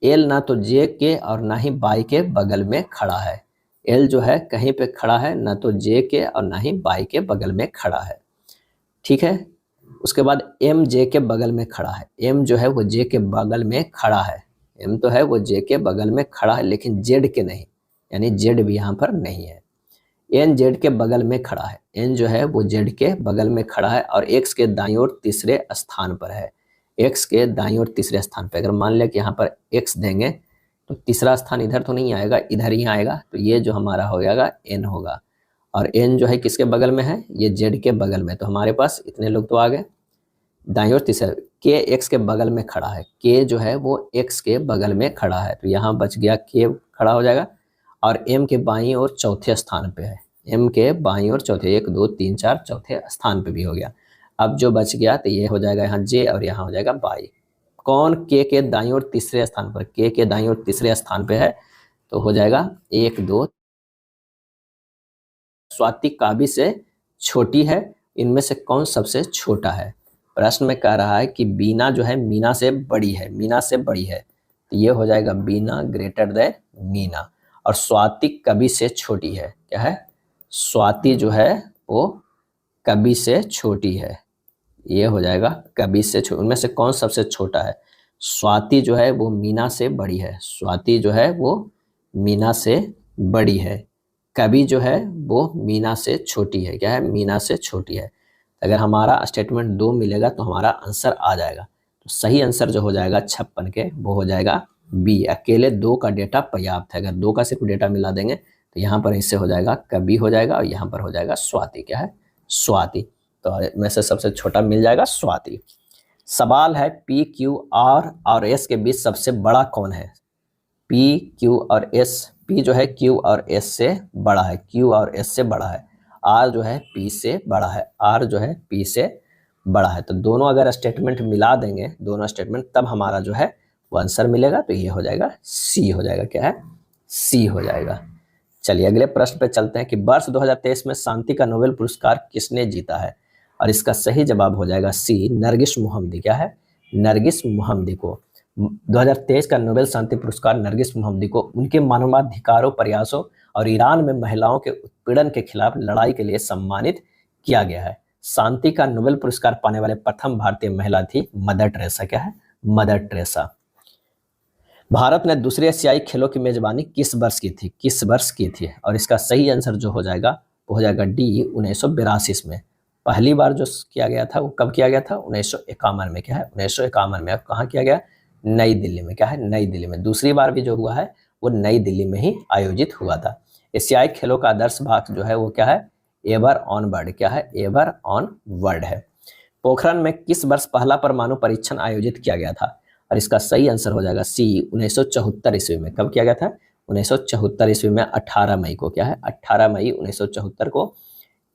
एल ना तो जे के और ना ही बाई के बगल में खड़ा है। एल जो है कहीं पे खड़ा है, ना तो जे के और ना ही बाई के बगल में खड़ा है। ठीक है। उसके बाद एम जे के बगल में खड़ा है। एम जो है वो जे के बगल में खड़ा है। एम तो है वो जे के बगल में खड़ा है लेकिन जेड के नहीं, यानी जेड भी यहाँ पर नहीं है। एन जेड के बगल में खड़ा है। एन जो है वो जेड के बगल में खड़ा है और एक्स के दाईं ओर तीसरे स्थान पर है। एक्स के दाईं ओर तीसरे स्थान पर। अगर मान लिया कि यहाँ पर एक्स देंगे तो तीसरा स्थान इधर तो नहीं आएगा, इधर ही आएगा। तो ये जो हमारा हो जाएगा एन होगा। और एन जो है किसके बगल में है? ये जेड के बगल में। तो हमारे पास इतने लोग तो आ गए। दाईं ओर तीसरा। के एक्स के बगल में खड़ा है। के जो है वो एक्स के बगल में खड़ा है, तो यहाँ बच गया के खड़ा हो जाएगा। और एम के बाईं ओर चौथे स्थान पे है। एम के बाईं ओर चौथे, 1 2 3 4 चौथे स्थान पे भी हो गया। अब जो बच गया तो ये हो जाएगा यहाँ जे और यहाँ हो जाएगा बाई। कौन के दाईं ओर तीसरे स्थान पर, के दाईं ओर तीसरे स्थान पे है, तो हो जाएगा 1 2। स्वाति काव्य से छोटी है, इनमें से कौन सबसे छोटा है? प्रश्न में कह रहा है कि बीना जो है मीना से बड़ी है, मीना से बड़ी है, तो ये हो जाएगा बीना ग्रेटर देन मीना। और स्वाति कवि से छोटी है, क्या है? स्वाति जो है वो कवि से छोटी है, ये हो जाएगा कवि से छोटी। उनमें से कौन सबसे छोटा है? स्वाति जो है वो मीना से बड़ी है, स्वाति जो है वो मीना से बड़ी है, कवि जो है वो मीना से छोटी है, क्या है? मीना से छोटी है। अगर हमारा स्टेटमेंट 2 मिलेगा तो हमारा आंसर आ जाएगा। तो सही आंसर जो हो जाएगा 56 के, वो हो जाएगा बी। अकेले 2 का डेटा पर्याप्त है, अगर 2 का सिर्फ डेटा मिला देंगे तो यहाँ पर इससे हो जाएगा कवि हो जाएगा, और यहाँ पर हो जाएगा स्वाति, क्या है? स्वाति। तो में से सबसे छोटा मिल जाएगा स्वाति। सवाल है पी क्यू आर और एस के बीच सबसे बड़ा कौन है? पी क्यू और एस, पी जो है क्यू और एस से बड़ा है, क्यू और एस से बड़ा है, आर जो है पी से बड़ा है, आर जो है पी से बड़ा है। तो दोनों अगर स्टेटमेंट मिला देंगे, दोनों स्टेटमेंट, तब हमारा जो है वो आंसर मिलेगा। तो ये हो जाएगा सी हो जाएगा, क्या है? सी हो जाएगा। चलिए अगले प्रश्न पे चलते हैं कि वर्ष 2023 में शांति का नोबेल पुरस्कार किसने जीता है? और इसका सही जवाब हो जाएगा सी, नरगिस मोहम्मदी, क्या है? नरगिस मोहम्मदी को 2023 का नोबेल शांति पुरस्कार नरगिस मोहम्मदी को उनके मानवाधिकारों प्रयासों और ईरान में महिलाओं के उत्पीड़न के खिलाफ लड़ाई के लिए सम्मानित किया गया है। शांति का नोबेल पुरस्कार पाने वाले प्रथम भारतीय महिला थी मदर टेरेसा, क्या है? Mother Teresa. भारत ने दूसरे एशियाई खेलों की मेजबानी किस वर्ष की थी? किस वर्ष की थी? और इसका सही आंसर जो हो जाएगा वो हो जाएगा डी, 1982 में। पहली बार जो किया गया था वो कब किया गया था? 1951 में, क्या है? 1951 में। अब कहाँ किया गया? नई दिल्ली में, क्या है? नई दिल्ली में। दूसरी बार भी जो हुआ है वो नई दिल्ली में ही आयोजित हुआ था। एशियाई खेलों का आदर्श भाग जो है वो क्या है? एवर ऑन वर्ड, क्या है? एवर ऑन वर्ड है। पोखरण में किस वर्ष पहला परमाणु परीक्षण आयोजित किया गया था? और इसका सही आंसर हो जाएगा सी, 1974 ईस्वी में। कब किया गया था? 1974 ईस्वी में 18 मई को, क्या है? 18 मई 1974 को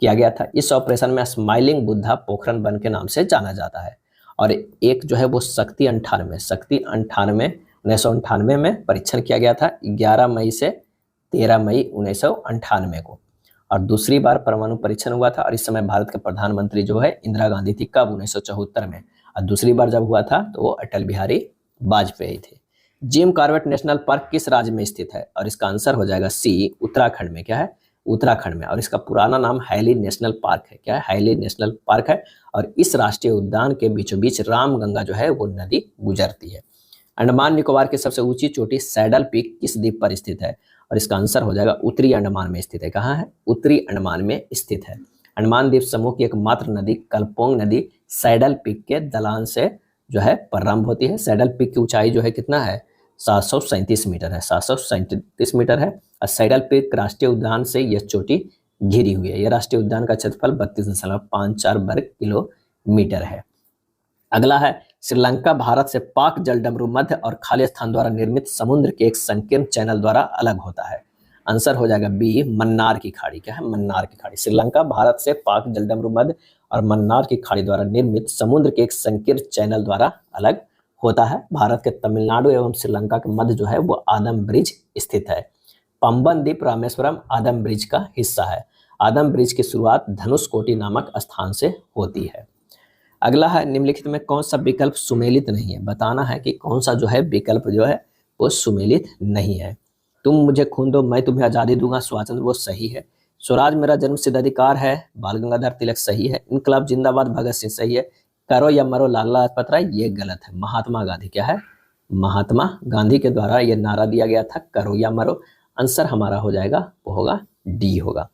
किया गया था। इस ऑपरेशन में स्माइलिंग बुद्धा पोखरण वन के नाम से जाना जाता है। और एक जो है वो शक्ति 98, शक्ति 98 1998 में परीक्षण किया गया था, 11 मई से 13 मई 1998 को। और दूसरी बार परमाणु परीक्षण हुआ था, और इस समय भारत के प्रधानमंत्री जो है इंदिरा गांधी थी। कब? 1974 में। और दूसरी बार जब हुआ था तो वो अटल बिहारी वाजपेयी थे। जिम कॉर्बेट नेशनल पार्क किस राज्य में स्थित है? और इसका आंसर हो जाएगा सी, उत्तराखंड में, क्या है? उत्तराखंड में। और इसका पुराना नाम हैली नेशनल पार्क है, क्या है? हैली नेशनल पार्क है। और इस राष्ट्रीय उद्यान के बीचों बीच रामगंगा जो है वो नदी गुजरती है। अंडमान निकोबार की सबसे ऊंची चोटी सैडल पीक किस द्वीप पर स्थित है? और इसका आंसर हो जाएगा उत्तरी अंडमान में स्थित है। कहाँ है? उत्तरी अंडमान में स्थित है। अंडमान द्वीप समूह की एकमात्र नदी कल्पोंग नदी सैडल पीक के ढलान से जो है प्रारंभ होती है। सैडल पीक की ऊंचाई जो है कितना है? 737 मीटर है, 737 मीटर है। और सैडल पीक राष्ट्रीय उद्यान से यह चोटी घिरी हुई है। यह राष्ट्रीय उद्यान का क्षेत्रफल 32.54 वर्ग किलोमीटर है। अगला है श्रीलंका भारत से पाक जलडमरू मध्य और खालिस्तान द्वारा निर्मित समुद्र के एक संकीर्ण चैनल द्वारा अलग होता है। आंसर हो जाएगा बी, मन्नार की खाड़ी, क्या है? मन्नार की खाड़ी। श्रीलंका भारत से पाक जलडमरू मध्य और मन्नार की खाड़ी द्वारा निर्मित समुद्र के एक संकीर्ण चैनल द्वारा अलग होता है। भारत के तमिलनाडु एवं श्रीलंका के मध्य जो है वो आदम ब्रिज स्थित है। पंबन द्वीप रामेश्वरम आदम ब्रिज का हिस्सा है। आदम ब्रिज की शुरुआत धनुषकोटी नामक स्थान से होती है। अगला है निम्नलिखित में कौन सा विकल्प सुमेलित नहीं है? बताना है कि कौन सा जो है विकल्प जो है वो सुमेलित नहीं है। तुम मुझे खून दो मैं तुम्हें आजादी दूंगा, स्वातंत्र, वो सही है। स्वराज मेरा जन्मसिद्ध अधिकार है, बाल गंगाधर तिलक, सही है। इनकलाब जिंदाबाद, भगत सिंह, सही है। करो या मरो, लाला लाजपत राय, ये गलत है। महात्मा गांधी, क्या है? महात्मा गांधी के द्वारा ये नारा दिया गया था, करो या मरो। आंसर हमारा हो जाएगा वो होगा डी होगा।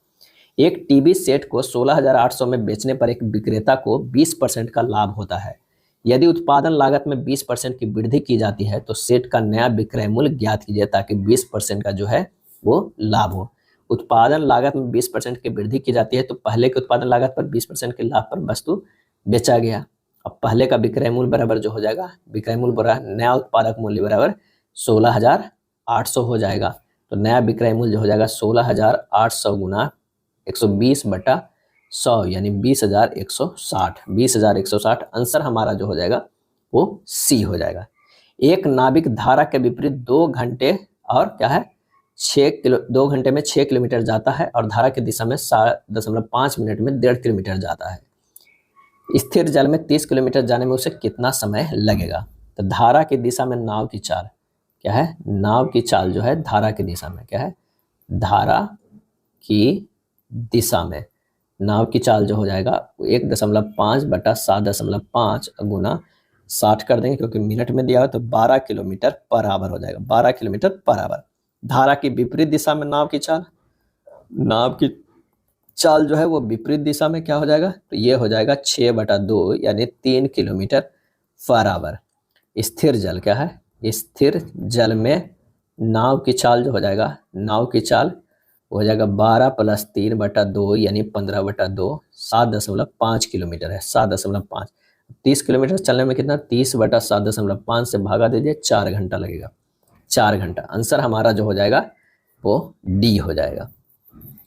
एक टीवी सेट को 16,800 में बेचने पर एक विक्रेता को 20% का लाभ होता है। यदि उत्पादन लागत में 20% की वृद्धि की जाती है तो सेट का नया विक्रय मूल्य ज्ञात कीजिए ताकि 20% का जो है वो लाभ हो। उत्पादन लागत में 20% की वृद्धि की जाती है तो पहले के उत्पादन लागत पर 20% के लाभ पर वस्तु बेचा गया। अब पहले का विक्रय मूल्य बराबर जो हो जाएगा, विक्रय मूल्य बराबर नया उत्पादक मूल्य बराबर 16,800 हो जाएगा। तो नया विक्रय मूल्य जो हो जाएगा 16,800 गुना 120/100 यानी 20,160। 20,160 आंसर हमारा जो हो जाएगा वो सी हो जाएगा। एक नाविक धारा के विपरीत 2 घंटे और क्या है 2 घंटे में 6 किलोमीटर जाता है और धारा की दिशा में 7.5 मिनट में 1.5 किलोमीटर जाता है। स्थिर जल में 30 किलोमीटर जाने में उसे कितना समय लगेगा? तो धारा की दिशा में नाव की चाल क्या है? नाव की चाल जो है धारा की दिशा में क्या है? धारा की दिशा में नाव की चाल जो हो जाएगा 1.5 बटा 7.5 गुना 60 कर देंगे, क्योंकि मिनट में दिया हुआ तो 12 किलोमीटर पर आवर हो जाएगा। 12 किलोमीटर पर आवर। धारा की विपरीत दिशा में नाव की चाल, नाव की चाल जो है वो विपरीत दिशा में क्या हो जाएगा? तो ये हो जाएगा 6/2 यानी 3 किलोमीटर पर आवर। स्थिर जल क्या है? स्थिर जल में नाव की चाल जो हो जाएगा, नाव की चाल हो जाएगा 12 + 3/2 यानी 15/2, 7.5 किलोमीटर है। 7.5 30 किलोमीटर चलने में कितना? 30/7.5 से भागा दीजिए, 4 घंटा लगेगा। 4 घंटा। आंसर हमारा जो हो जाएगा वो डी हो जाएगा।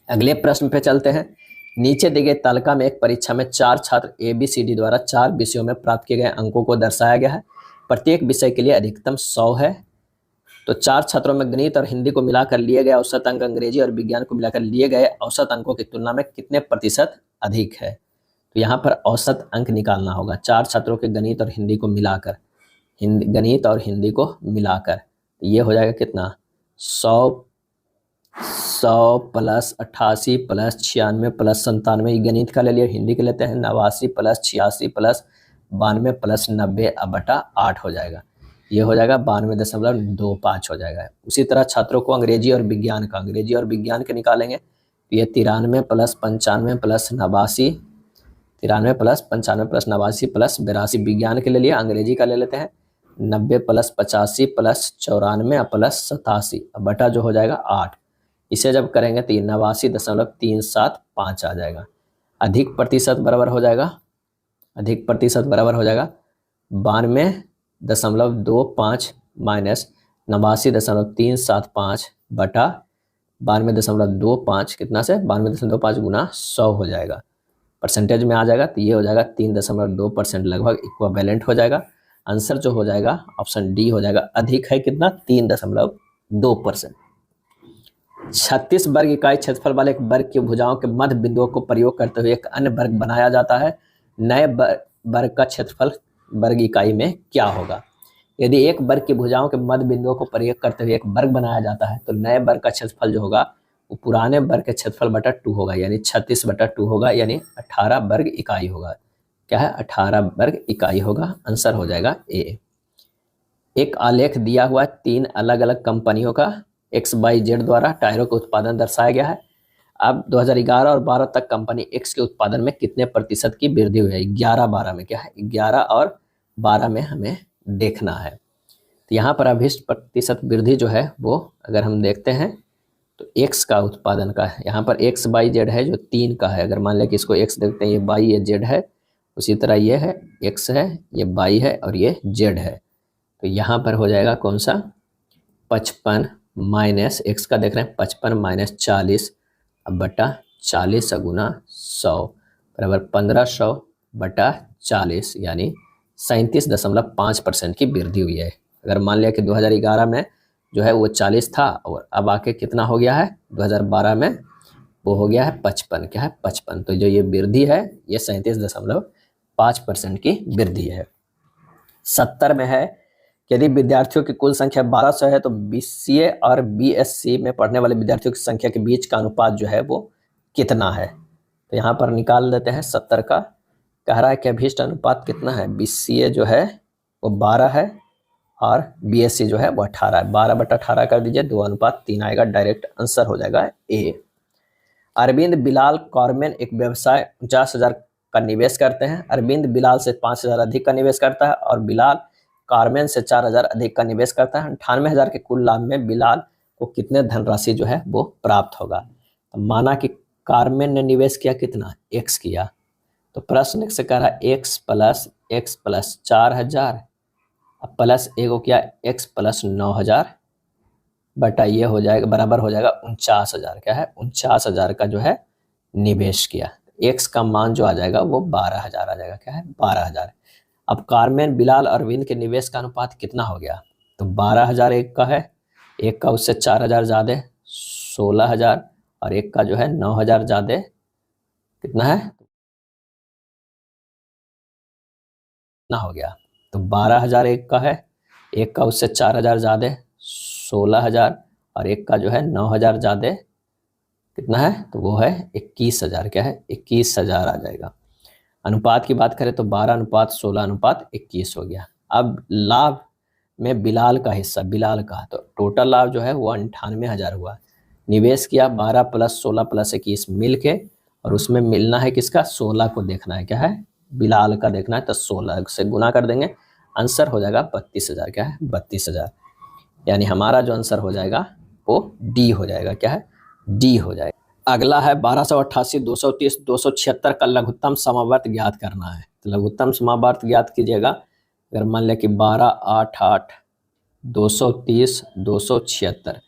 अगले प्रश्न पे चलते हैं। नीचे दिए गए तालिका में एक परीक्षा में 4 छात्र ABCD द्वारा 4 विषयों में प्राप्त किए गए अंकों को दर्शाया गया है। प्रत्येक विषय के लिए अधिकतम 100 है। तो 4 छात्रों में गणित और हिंदी को मिलाकर लिए गए औसत अंक अंग्रेजी और विज्ञान को मिलाकर लिए गए औसत अंकों की तुलना में कितने प्रतिशत अधिक है? तो यहाँ पर औसत अंक निकालना होगा। 4 छात्रों के गणित और हिंदी को मिलाकर, गणित और हिंदी को मिलाकर ये हो जाएगा कितना? 100 + 88 + 96 + 97, गणित का ले लिया, हिंदी के लेते हैं 89 + 86 + 92 + 90/8 हो जाएगा। ये हो जाएगा 92.25 हो जाएगा। उसी तरह छात्रों को अंग्रेजी और विज्ञान के निकालेंगे। ये 93 + 95 + 89, 93 + 95 + 89 + 82 विज्ञान के ले लिया, अंग्रेजी का ले लेते हैं 90 + 85 + 94 + 87 बटा जो हो जाएगा 8। इसे जब करेंगे तो 89.375 आ जाएगा। अधिक प्रतिशत बराबर हो जाएगा 92.25 माइनस 89.375 बटा 92.25 कितना से 92.25 गुना 100 हो जाएगा। परसेंटेज में आ जाएगा तो ये हो जाएगा 3.2% लगभग इक्विवेलेंट हो जाएगा। आंसर जो हो जाएगा ऑप्शन डी हो जाएगा। अधिक है कितना? 3.2%। 36 वर्ग इकाई क्षेत्रफल वाले एक वर्ग की भुजाओं के मध्य बिंदुओं को प्रयोग करते हुए एक अन्य वर्ग बनाया जाता है। नए वर्ग का क्षेत्रफल वर्ग इकाई में क्या होगा? यदि एक वर्ग की भुजाओं के मध्य बिंदुओं को प्रयोग करते हुए एक वर्ग बनाया जाता है तो नए वर्ग का क्षेत्रफल जो होगा वो पुराने वर्ग के क्षेत्रफल बटा 2 होगा, यानी 36/2 होगा, यानी 18 वर्ग इकाई होगा। क्या है? 18 वर्ग इकाई होगा। आंसर हो जाएगा ए। एक आलेख दिया हुआ 3 अलग अलग कंपनियों का XYZ द्वारा टायरों का उत्पादन दर्शाया गया है। अब 2011 और 12 तक कंपनी X के उत्पादन में कितने प्रतिशत की वृद्धि हुई है? 11-12 में क्या है? 11 और 12 में हमें देखना है। तो यहाँ पर अभिष्ट प्रतिशत वृद्धि जो है वो अगर हम देखते हैं तो X का उत्पादन का है। यहाँ पर XYZ है जो 3 का है। अगर मान लें कि इसको X देखते हैं, ये Y ये Z है, उसी तरह ये है X है, ये Y है और ये Z है। तो यहाँ पर हो जाएगा कौन सा? 55 माइनस X का देख रहे हैं 55 माइनस 40 बटा 40 गुना 100 बराबर 1500/40 यानी 37.5% की वृद्धि हुई है। अगर मान लिया कि 2011 में जो है वो 40 था और अब आके कितना हो गया है 2012 में वो हो गया है 55। क्या है? 55। तो जो ये वृद्धि है ये 37.5% की वृद्धि है। 70 में है यदि विद्यार्थियों की कुल संख्या 1200 है तो BCA और BSc में पढ़ने वाले विद्यार्थियों की संख्या के बीच का अनुपात जो है वो कितना है? तो यहाँ पर निकाल देते हैं। 70 का कह रहा है कि अभिष्ट अनुपात कितना है? BCA जो है वो 12 है और BSc जो है वो 18 है। 12/18 कर दीजिए, 2:3 आएगा। डायरेक्ट आंसर हो जाएगा ए। अरविंद बिलाल कॉर्मेन एक व्यवसाय 49,000 का निवेश करते हैं। अरविंद बिलाल से 5,000 अधिक का निवेश करता है और बिलाल कार्मेन से 4,000 अधिक का निवेश करता है। 98,000 के कुल लाभ में बिलाल को कितने धनराशि जो है वो प्राप्त होगा? तो माना कि कार्मेन ने निवेश किया कितना? X किया। तो प्रश्न से कह रहा है X + 4,000 प्लस एगो क्या X + 9,000 बटा ये हो जाएगा बराबर हो जाएगा 49,000। क्या है? 49,000 का जो है निवेश किया। X का मान जो आ जाएगा वो 12,000 आ जाएगा। क्या है? 12,000। अब कारमेन, बिलाल, अरविंद के निवेश का अनुपात कितना हो गया? तो 12,000 एक का है, एक का उससे 4,000 ज़्यादा 16,000 और एक का जो है 9,000 ज़्यादा कितना है, कितना हो गया? तो 12,000 एक का है, एक का उससे 4,000 ज़्यादा 16,000 और एक का जो है 9,000 ज़्यादा कितना है, तो वो है 21,000। क्या है? 21,000 आ जाएगा। अनुपात की बात करें तो 12:16:21 हो गया। अब लाभ में बिलाल का हिस्सा, बिलाल का, तो टोटल लाभ जो है वो 98,000 हुआ। निवेश किया 12 + 16 + 21 मिल के, और उसमें मिलना है किसका? 16 को देखना है। क्या है? बिलाल का देखना है, तो 16 से गुना कर देंगे, आंसर हो जाएगा 32,000। क्या है? 32,000। यानी हमारा जो आंसर हो जाएगा वो डी हो जाएगा। क्या है? डी हो जाएगा। अगला है 1288, 230, 276 का लघुत्तम समावर्त ज्ञात करना है। तो लघुत्तम समावर्त ज्ञात कीजिएगा। अगर मान लिया कि 12, 8, 8, 230, 276,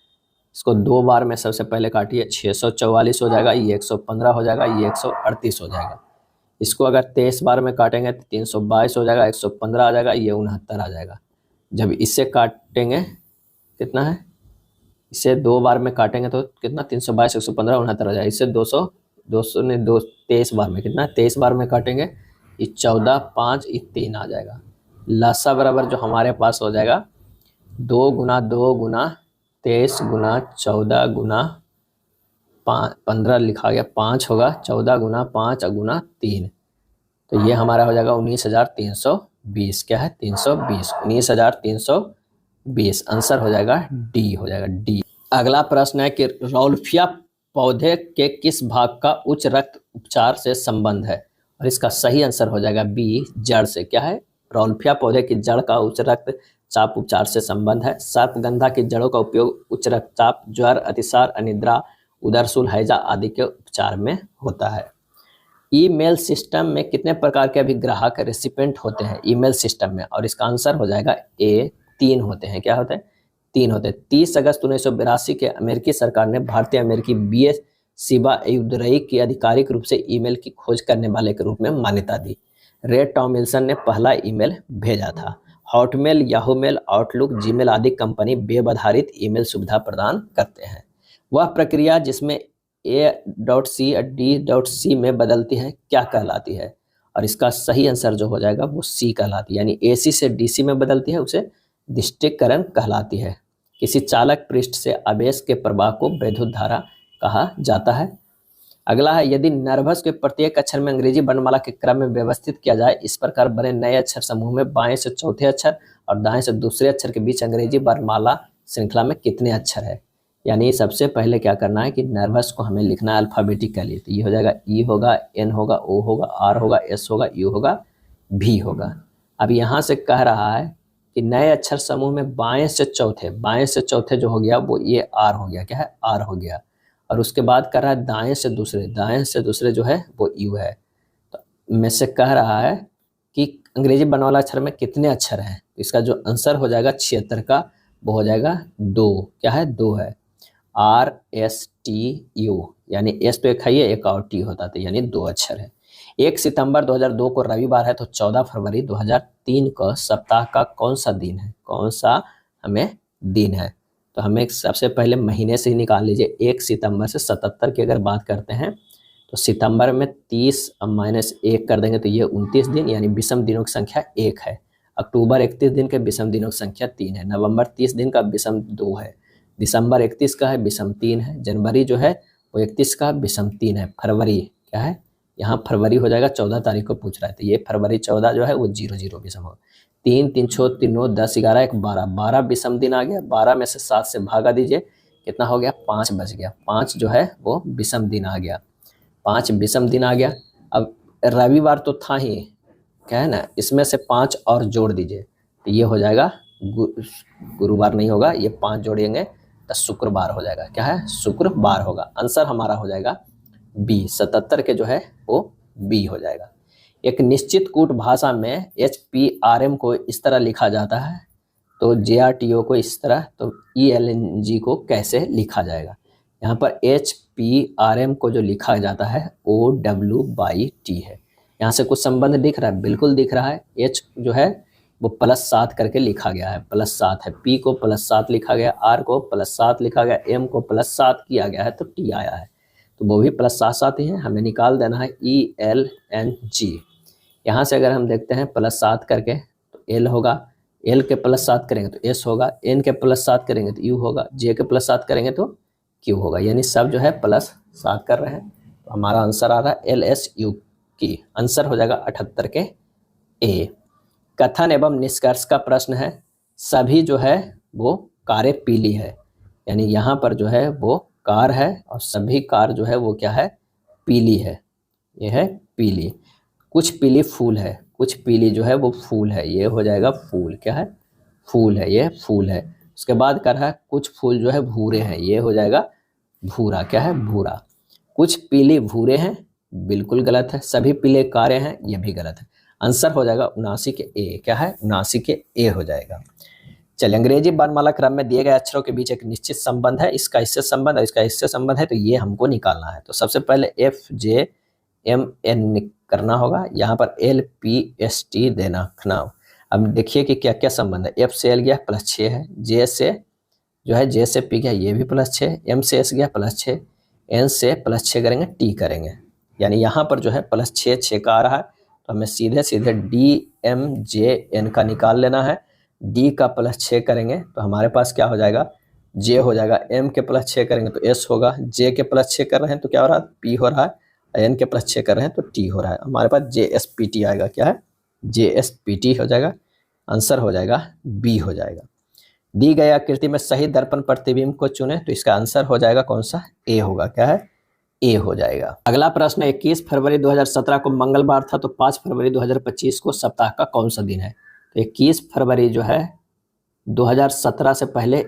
इसको 2 बार में सबसे पहले काटिए, 644 हो जाएगा, ये 115 हो जाएगा, ये 138 हो जाएगा। इसको अगर 23 बार में काटेंगे तो 322 हो जाएगा, 115 आ जाएगा, ये 69 आ जाएगा। जब इससे काटेंगे कितना है, इसे 2 बार में काटेंगे तो कितना, 322, 115, 69 आ जाएगा। इसे 23 बार में कितना, 23 बार में काटेंगे, ये 14, 5, ये 3 आ जाएगा। लसा बराबर जो हमारे पास हो जाएगा 2 × 2 × 23 × 14 × 15 लिखा गया, 5 होगा, 14 × 5 × 3, तो ये हमारा हो जाएगा 19,320। क्या है? 320, 19,320 आंसर हो जाएगा डी, हो जाएगा डी। अगला प्रश्न है कि रौल्फिया पौधे के किस भाग का उच्च रक्त उपचार से संबंध है? और इसका सही आंसर हो जाएगा बी, जड़ से। क्या है? रौल्फिया पौधे की जड़ का उच्च रक्तचाप उपचार से संबंध है। सर्पगंधा की जड़ों का उपयोग उच्च रक्तचाप, ज्वर, अतिसार, अनिद्रा, उदरशूल, हैजा आदि के उपचार में होता है। ईमेल सिस्टम में कितने प्रकार के अभिग्राहक रेसिपेंट होते हैं ईमेल सिस्टम में? और इसका आंसर हो जाएगा ए, 3 होते हैं। क्या होते हैं? 3 होते हैं। 30 अगस्त 1982 के अमेरिकी सरकार ने भारतीय अमेरिकी B.S. शिबा एयुदरई की आधिकारिक रूप से ईमेल की खोज करने वाले के रूप में मान्यता दी। रे टॉमिल्सन ने पहला ईमेल भेजा था। Hotmail, Yahoo mail, Outlook, Gmail आदि कंपनी वेब आधारित ईमेल सुविधा प्रदान करते हैं। वह प्रक्रिया जिसमें A.C D.C में बदलती है क्या कहलाती है? और इसका सही आंसर जो हो जाएगा वो सी कहलाती है। यानी AC से DC में बदलती है, उसे दिष्टिकरण कहलाती है। किसी चालक पृष्ठ से आवेश के प्रवाह को वैद्युत धारा कहा जाता है। अगला है, यदि नर्वस के प्रत्येक अक्षर में अंग्रेजी वर्णमाला के क्रम में व्यवस्थित किया जाए, इस प्रकार बने नए अक्षर समूह में बाएं से चौथे अक्षर और दाएं से दूसरे अक्षर के बीच अंग्रेजी वर्णमाला श्रृंखला में कितने अक्षर है? यानी सबसे पहले क्या करना है कि नर्वस को हमें लिखना है अल्फाबेटिकली। तो ये हो जाएगा ई होगा, एन होगा, ओ होगा, आर होगा, एस होगा, यू होगा, भी होगा। अब यहाँ से कह रहा है कि नए अक्षर समूह में बाएं से चौथे जो हो गया वो ये आर हो गया। क्या है? आर हो गया। और उसके बाद कह रहा है दाएं से दूसरे जो है वो यू है। तो में से कह रहा है कि अंग्रेजी वर्णमाला अक्षर में कितने अक्षर हैं? इसका जो आंसर हो जाएगा 76 का, वो हो जाएगा 2। क्या है? 2 है। RSTU, यानी एस तो एक है, एक और टी होता था, यानी 2 अक्षर है। 1 सितंबर 2002 को रविवार है, तो 14 फरवरी 2003 को सप्ताह का कौन सा दिन है? कौन सा हमें दिन है? तो हमें सबसे पहले महीने से ही निकाल लीजिए। 1 सितंबर से 77 की अगर बात करते हैं तो सितंबर में 30 -1 कर देंगे तो ये 29 दिन, यानी विषम दिनों की संख्या 1 है। अक्टूबर 31 दिन के विषम दिनों की संख्या 3 है। नवंबर 30 दिन का विषम 2 है। दिसंबर 31 का है, विषम 3 है। जनवरी जो है वो 31 का विषम 3 है। फरवरी क्या है? यहाँ फरवरी हो जाएगा, 14 तारीख को पूछ रहा है, तो ये फरवरी 14 जो है वो 0 विषम हो। 3 3 6 3 9 10 11 1 12, 12 विषम दिन आ गया। 12 में से 7 से भागा दीजिए, कितना हो गया? 5 बच गया। 5 जो है वो विषम दिन आ गया। 5 विषम दिन आ गया। अब रविवार तो था ही, क्या है ना, इसमें से 5 और जोड़ दीजिए, तो ये हो जाएगा गुरुवार नहीं होगा, ये 5 जोड़ेंगे तो शुक्रवार हो जाएगा। क्या है? शुक्रवार होगा। आंसर हमारा हो जाएगा बी, 77 के जो है वो बी हो जाएगा। एक निश्चित कूट भाषा में HPRM को इस तरह लिखा जाता है, तो JRTO को इस तरह, तो ELNG को कैसे लिखा जाएगा? यहाँ पर HPRM को जो लिखा जाता है OW/T है। यहाँ से कुछ संबंध दिख रहा है, बिल्कुल दिख रहा है। H जो है वो +7 करके लिखा गया है, +7 है। P को +7 लिखा गया, R को +7 लिखा गया, M को +7 किया गया है, तो T आया है। तो वो भी +7 ही है। हमें निकाल देना है ELNG। यहाँ से अगर हम देखते हैं +7 करके तो L होगा, L के +7 करेंगे तो S होगा, N के +7 करेंगे तो U होगा, J के +7 करेंगे तो Q होगा। यानी सब जो है +7 कर रहे हैं। तो हमारा आंसर आ रहा है LSU की। आंसर हो जाएगा 78 के A। कथन एवं निष्कर्ष का प्रश्न है, सभी जो है वो कारें पीली है। यानी यहाँ पर जो है वो कार है और सभी कार जो है वो क्या है, पीली है। ये है पीली। कुछ पीली फूल है, कुछ पीली जो है वो फूल है, ये हो जाएगा फूल। क्या है, फूल है, ये फूल है। उसके बाद कर है कुछ फूल जो है भूरे हैं, ये हो जाएगा भूरा। क्या है, भूरा। कुछ पीली भूरे हैं, बिल्कुल गलत है। सभी पीले कारे हैं, ये भी गलत है। आंसर हो जाएगा 79 के ए। क्या है, 79 के ए हो जाएगा। चलिए, अंग्रेजी वर्णमाला क्रम में दिए गए अक्षरों के बीच एक निश्चित संबंध है, इसका इससे संबंध और इसका इससे संबंध है, तो ये हमको निकालना है। तो सबसे पहले FJMN करना होगा, यहाँ पर LPST देना रखना। अब देखिए कि क्या क्या संबंध है। F से L गया +6 है, J से जो है J से P गया, ये भी +6, M से S गया +6, N से +6 करेंगे, T करेंगे। यानी यहाँ पर जो है +6 6 का आ रहा है, तो हमें सीधे सीधे DMJN का निकाल लेना है। D का +6 करेंगे तो हमारे पास क्या हो जाएगा, J हो जाएगा। M के +6 करेंगे तो S होगा। J के +6 कर रहे हैं तो क्या हो रहा है, P हो रहा है। N के +6 कर रहे हैं तो T हो रहा है। हमारे पास JSPT आएगा। क्या है, JSPT हो जाएगा। आंसर हो जाएगा B हो जाएगा। दी गई आकृति में सही दर्पण प्रतिबिंब को चुने, तो इसका आंसर हो जाएगा कौन सा, A होगा। क्या है, A हो जाएगा। अगला प्रश्न, 21 फरवरी 2017 को मंगलवार था, तो 5 फरवरी 2025 को सप्ताह का कौन सा दिन है। तो 21 फरवरी जो है 2017 से पहले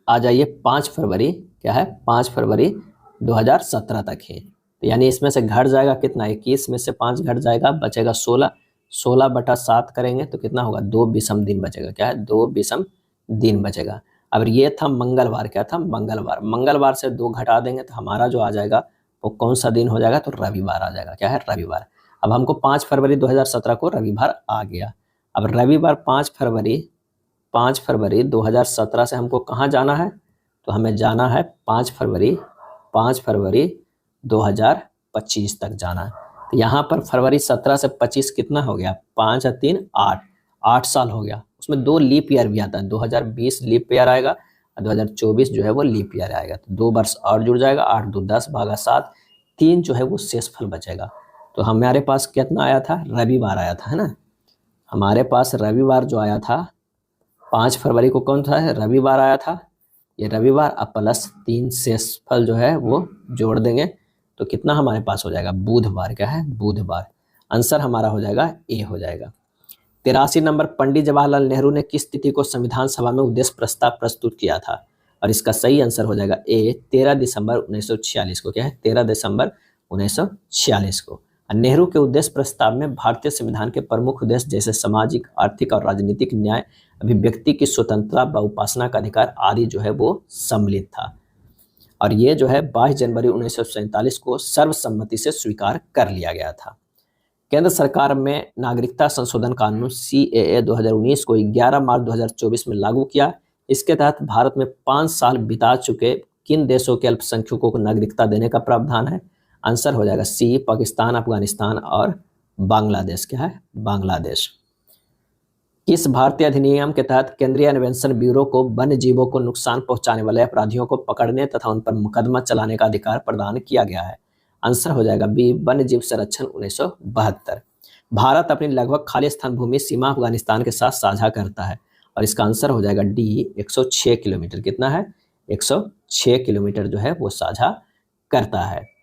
आ जाइए 5 फरवरी। क्या है, 5 फरवरी 2017 तक है। तो यानी इसमें से घट जाएगा कितना, 21 में से 5 घट जाएगा, बचेगा 16। 16/7 करेंगे तो कितना होगा, 2 विषम दिन बचेगा। क्या है, 2 विषम दिन बचेगा। अब ये था मंगलवार। क्या था, मंगलवार। मंगलवार से 2 घटा देंगे तो हमारा जो आ जाएगा वो कौन सा दिन हो जाएगा, तो रविवार आ जाएगा। क्या है, रविवार। अब हमको 5 फरवरी 2017 को रविवार आ गया। अब रविवार 5 फरवरी 2017 से हमको कहाँ जाना है, तो हमें जाना है 5 फरवरी 2025 तक जाना है। तो यहाँ पर फरवरी 17 से 25 कितना हो गया, 5 और 3 8, 8 साल हो गया। उसमें 2 लीप ईयर भी आता है, 2020 लीप ईयर आएगा और 2024 जो है वो लीप ईयर आएगा। तो 2 वर्ष और जुड़ जाएगा, 8 2 10 भागा 7, 3 जो है वो शेषफल बचेगा। तो हमारे पास कितना आया था, रविवार आया था, है ना। हमारे पास रविवार जो आया था 5 फरवरी को कौन था, रविवार आया था। ये रविवार अब +3 शेषफल जो है वो जोड़ देंगे तो कितना हमारे पास हो जाएगा, बुधवार। क्या है, बुधवार। आंसर हमारा हो जाएगा A हो जाएगा। 83 नंबर, पंडित जवाहरलाल नेहरू ने किस तिथि को संविधान सभा में उद्देश्य प्रस्ताव प्रस्तुत किया था, और इसका सही आंसर हो जाएगा A 13 दिसंबर 1946 को। क्या है, 13 दिसंबर 1946 को। नेहरू के उद्देश्य प्रस्ताव में भारतीय संविधान के प्रमुख उद्देश्य जैसे सामाजिक, आर्थिक और राजनीतिक न्याय, अभिव्यक्ति की स्वतंत्रता व उपासना का अधिकार आदि जो है वो सम्मिलित था। और ये जो है 22 जनवरी 1947 को सर्वसम्मति से स्वीकार कर लिया गया था। केंद्र सरकार में नागरिकता संशोधन कानून CAA 2019 को 11 मार्च 2024 में लागू किया। इसके तहत भारत में 5 साल बिता चुके किन देशों के अल्पसंख्यकों को नागरिकता देने का प्रावधान है। आंसर हो जाएगा C, पाकिस्तान, अफगानिस्तान और बांग्लादेश। क्या है, बांग्लादेश। किस भारतीय अधिनियम के तहत केंद्रीय अन्वेषण ब्यूरो को वन्य जीवों को नुकसान पहुंचाने वाले अपराधियों को पकड़ने तथा उन पर मुकदमा चलाने का अधिकार प्रदान किया गया है। आंसर हो जाएगा B, वन्य जीव संरक्षण 1972। भारत अपनी लगभग खाली स्थान भूमि सीमा अफगानिस्तान के साथ साझा करता है, और इसका आंसर हो जाएगा D, 106 किलोमीटर। कितना है, 106 किलोमीटर जो है वो साझा करता है।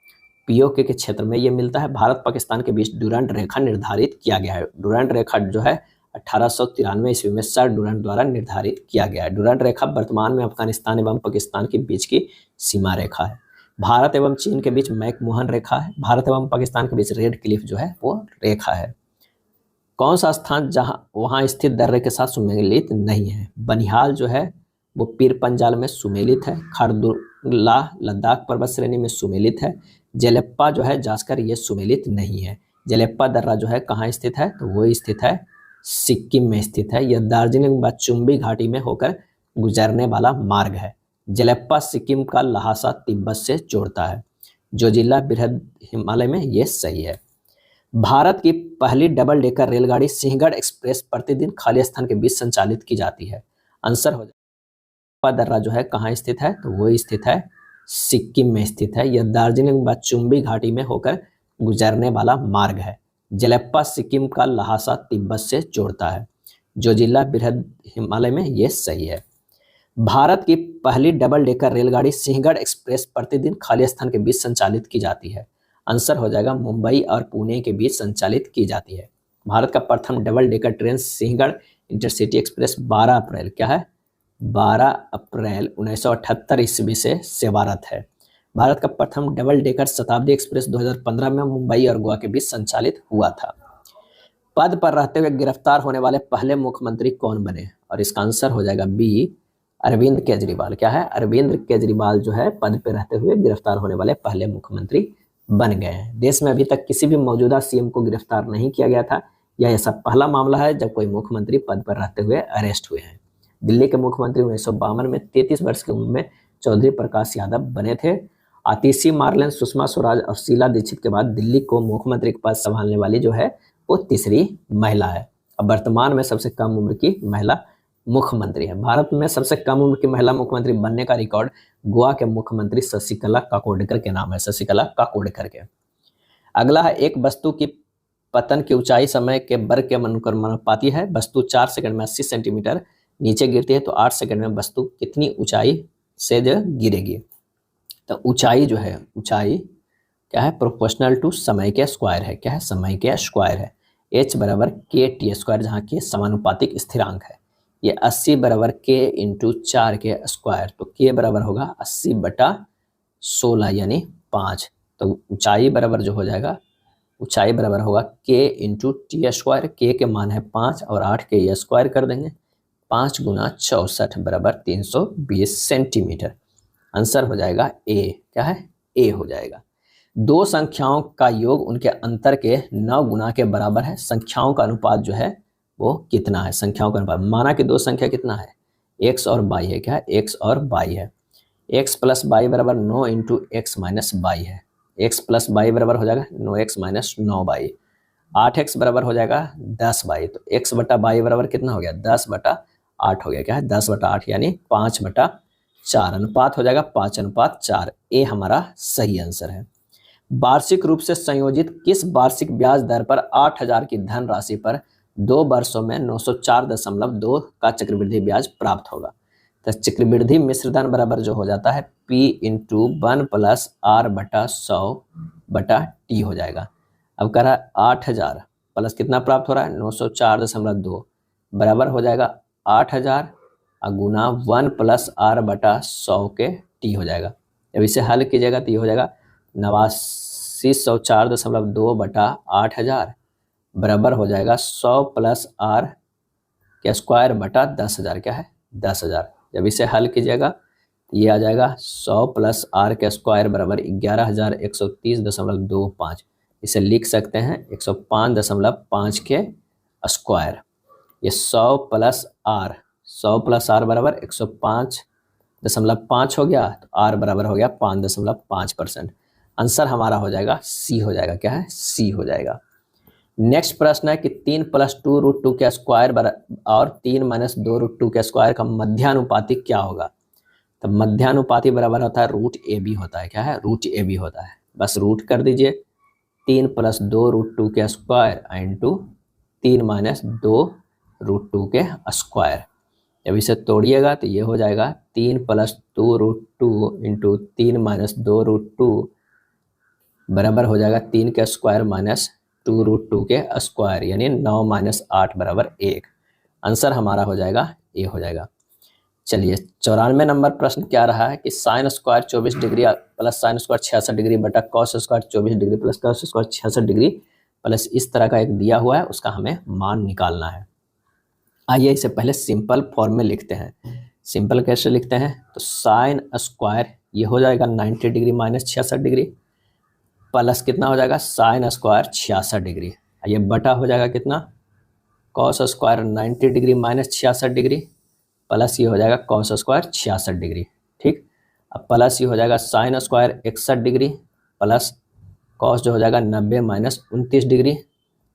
POK के क्षेत्र में ये मिलता है। भारत पाकिस्तान के बीच डुरंड रेखा निर्धारित किया गया है। डुरंड रेखा जो है 1893 ईस्वी में सर डुरंड द्वारा निर्धारित किया गया है। डुरंड रेखा वर्तमान में अफगानिस्तान एवं पाकिस्तान के बीच की सीमा रेखा है। भारत एवं चीन के बीच मैकमोहन रेखा है। भारत एवं पाकिस्तान के बीच रेड क्लिफ जो है वो रेखा है। कौन सा स्थान जहां वहां स्थित दर्रे के साथ सुमेलित नहीं है। बनिहाल जो है वो पीर पंजाल में सुमेलित है। खरदुला लद्दाख पर्वत श्रेणी में सुमेलित है। जेलेप्पा जो है जास्कर ये सुमेलित नहीं है। जलेप्पा दर्रा जो है कहाँ स्थित है, तो वो स्थित है सिक्किम में स्थित है। यह दार्जिलिंग व चुम्बी घाटी में होकर गुजरने वाला मार्ग है। जलेप्पा सिक्किम का लहासा तिब्बत से जोड़ता है। जोजिला बृहद हिमालय में, ये सही है। भारत की पहली डबल डेकर रेलगाड़ी सिंहगढ़ एक्सप्रेस प्रतिदिन खाली स्थान के बीच संचालित की जाती है। आंसर हो जाएगा दर्रा जो है कहाँ स्थित है, तो वो स्थित है सिक्किम में स्थित है। यह दार्जिलिंग व चुम्बी घाटी में होकर गुजरने वाला मार्ग है। जलेप्पा सिक्किम का लहासा तिब्बत से जोड़ता है। जोजिला बृहद हिमालय में, ये सही है। भारत की पहली डबल डेकर रेलगाड़ी सिंहगढ़ एक्सप्रेस प्रतिदिन खाली स्थान के बीच संचालित की जाती है। आंसर हो जाएगा मुंबई और पुणे के बीच संचालित की जाती है। भारत का प्रथम double decker train Sinhagad intercity express 12 अप्रैल क्या है, 12 अप्रैल 1978 ईस्वी से सेवारत है। भारत का प्रथम डबल डेकर शताब्दी एक्सप्रेस 2015 में मुंबई और गोवा के बीच संचालित हुआ था। पद पर रहते हुए गिरफ्तार होने वाले पहले मुख्यमंत्री कौन बने, और इसका आंसर हो जाएगा बी, अरविंद केजरीवाल। क्या है, अरविंद केजरीवाल जो है पद पर रहते हुए गिरफ्तार होने वाले पहले मुख्यमंत्री बन गए हैं। देश में अभी तक किसी भी मौजूदा सीएम को गिरफ्तार नहीं किया गया था। यह ऐसा पहला मामला है जब कोई मुख्यमंत्री पद पर रहते हुए अरेस्ट हुए हैं। दिल्ली के मुख्यमंत्री 1952 में 33 वर्ष की उम्र में चौधरी प्रकाश यादव बने थे। आतिशी मार्लेन, सुषमा स्वराज और शीला दीक्षित के बाद दिल्ली को मुख्यमंत्री के पद संभालने वाली जो है वो तीसरी महिला है। अब वर्तमान में सबसे कम उम्र की महिला मुख्यमंत्री है। भारत में सबसे कम उम्र की महिला मुख्यमंत्री बनने का रिकॉर्ड गोवा के मुख्यमंत्री शशिकला काकोडकर के नाम है, शशिकला काकोडकर के। अगला है, एक वस्तु की पतन की ऊंचाई समय के वर्ग के अनुपाती है। वस्तु 4 सेकंड में 80 सेंटीमीटर नीचे गिरती है तो 8 सेकंड में वस्तु कितनी ऊंचाई से जो गिरेगी। तो ऊंचाई जो है, ऊंचाई क्या है, प्रोपोर्शनल टू समय के स्क्वायर है। क्या है, समय के स्क्वायर है। h बराबर के टी स्क्वायर, जहाँ के समानुपातिक स्थिरांक है। ये 80 बराबर k इंटू 4 के स्क्वायर, तो k बराबर होगा 80/16 यानी 5। तो ऊंचाई बराबर जो हो जाएगा, ऊंचाई बराबर होगा k into T square. k के मान है 5 और 8 के ये स्क्वायर कर देंगे, 5 गुना 64 बराबर 320 सेंटीमीटर। आंसर हो जाएगा ए। क्या है, ए हो जाएगा। दो संख्याओं का योग उनके अंतर के 9 गुना के बराबर है। संख्याओं का अनुपात जो है वो कितना है, संख्याओं का अनुपात। माना कि दो संख्या कितना है, x और y है। क्या है, x और y है। x प्लस y बराबर 9 इंटू एक्स माइनस वाई है। x प्लस y बराबर हो जाएगा 9x माइनस 9y। 8x बराबर हो जाएगा 10y। तो x बटा y बराबर कितना हो गया, 10/8 हो गया। क्या है, 10/8 यानी 5/4। अनुपात हो जाएगा 5:4। ए हमारा सही आंसर है। वार्षिक रूप से संयोजित किस वार्षिक ब्याज दर पर 8,000 की धनराशि पर 2 वर्षों में 904.2 का चक्रवृद्धि ब्याज प्राप्त होगा। तो चक्रवृद्धि मिश्रधन बराबर जो हो जाता है P इंटू 1 प्लस R/100/T हो जाएगा। अब कह रहा है 8,000 प्लस कितना प्राप्त हो रहा है, 904.2 बराबर हो जाएगा 8,000 गुना 1 प्लस R/100 के T हो जाएगा। जब इसे हल कीजिएगा तो ये हो जाएगा 8904.2/8,000 बराबर हो जाएगा 100 प्लस R के स्क्वायर बटा 10,000। क्या है, 10,000। जब इसे हल कीजिएगा तो ये आ जाएगा 100 प्लस R के स्क्वायर बराबर 11,130.25। इसे लिख सकते हैं 105.5 के स्क्वायर। ये 100 प्लस R, 100 प्लस R बराबर 105.5 हो गया, तो R बराबर हो गया 5.5%। आंसर हमारा हो जाएगा सी हो जाएगा। क्या है, सी हो जाएगा। नेक्स्ट प्रश्न है कि 3 प्लस 2√2 के स्क्वायर और 3 माइनस 2√2 के स्क्वायर का मध्यानुपाती क्या होगा। तो मध्यानुपाती बराबर होता है √AB होता है। क्या है, √AB होता है। बस रूट कर दीजिए 3 प्लस 2√2 के स्क्वायर इंटू 3 माइनस 2√2 के स्क्वायर। जब इसे तोड़िएगा तो ये हो जाएगा 3 प्लस 2√2 इंटू 3 माइनस 2√2 बराबर हो जाएगा 3 के स्क्वायर माइनस 2√2 के स्क्वायर यानी 9 माइनस 8 बराबर 1। आंसर हमारा हो जाएगा ए हो जाएगा। चलिए 94 नंबर प्रश्न क्या रहा है कि sine square 24 degree plus sine square 66 degree बटा cos square 24 degree plus cos square 66 degree plus इस तरह का एक दिया हुआ है, उसका हमें मान निकालना है। आइए इसे पहले सिंपल फॉर्म में लिखते हैं। सिंपल कैसे लिखते हैं, तो साइन स्क्वायर ये हो जाएगा 90 डिग्री माइनस 66 डिग्री प्लस कितना हो जाएगा साइन स्क्वायर 66 डिग्री, ये बटा हो जाएगा कितना cos square 90 degree minus 66 degree, plus ये हो जाएगा कॉस स्क्वायर 66 डिग्री। ठीक, अब प्लस ये हो जाएगा sine square 61 degree plus cos जो हो जाएगा 90 माइनस 29 डिग्री,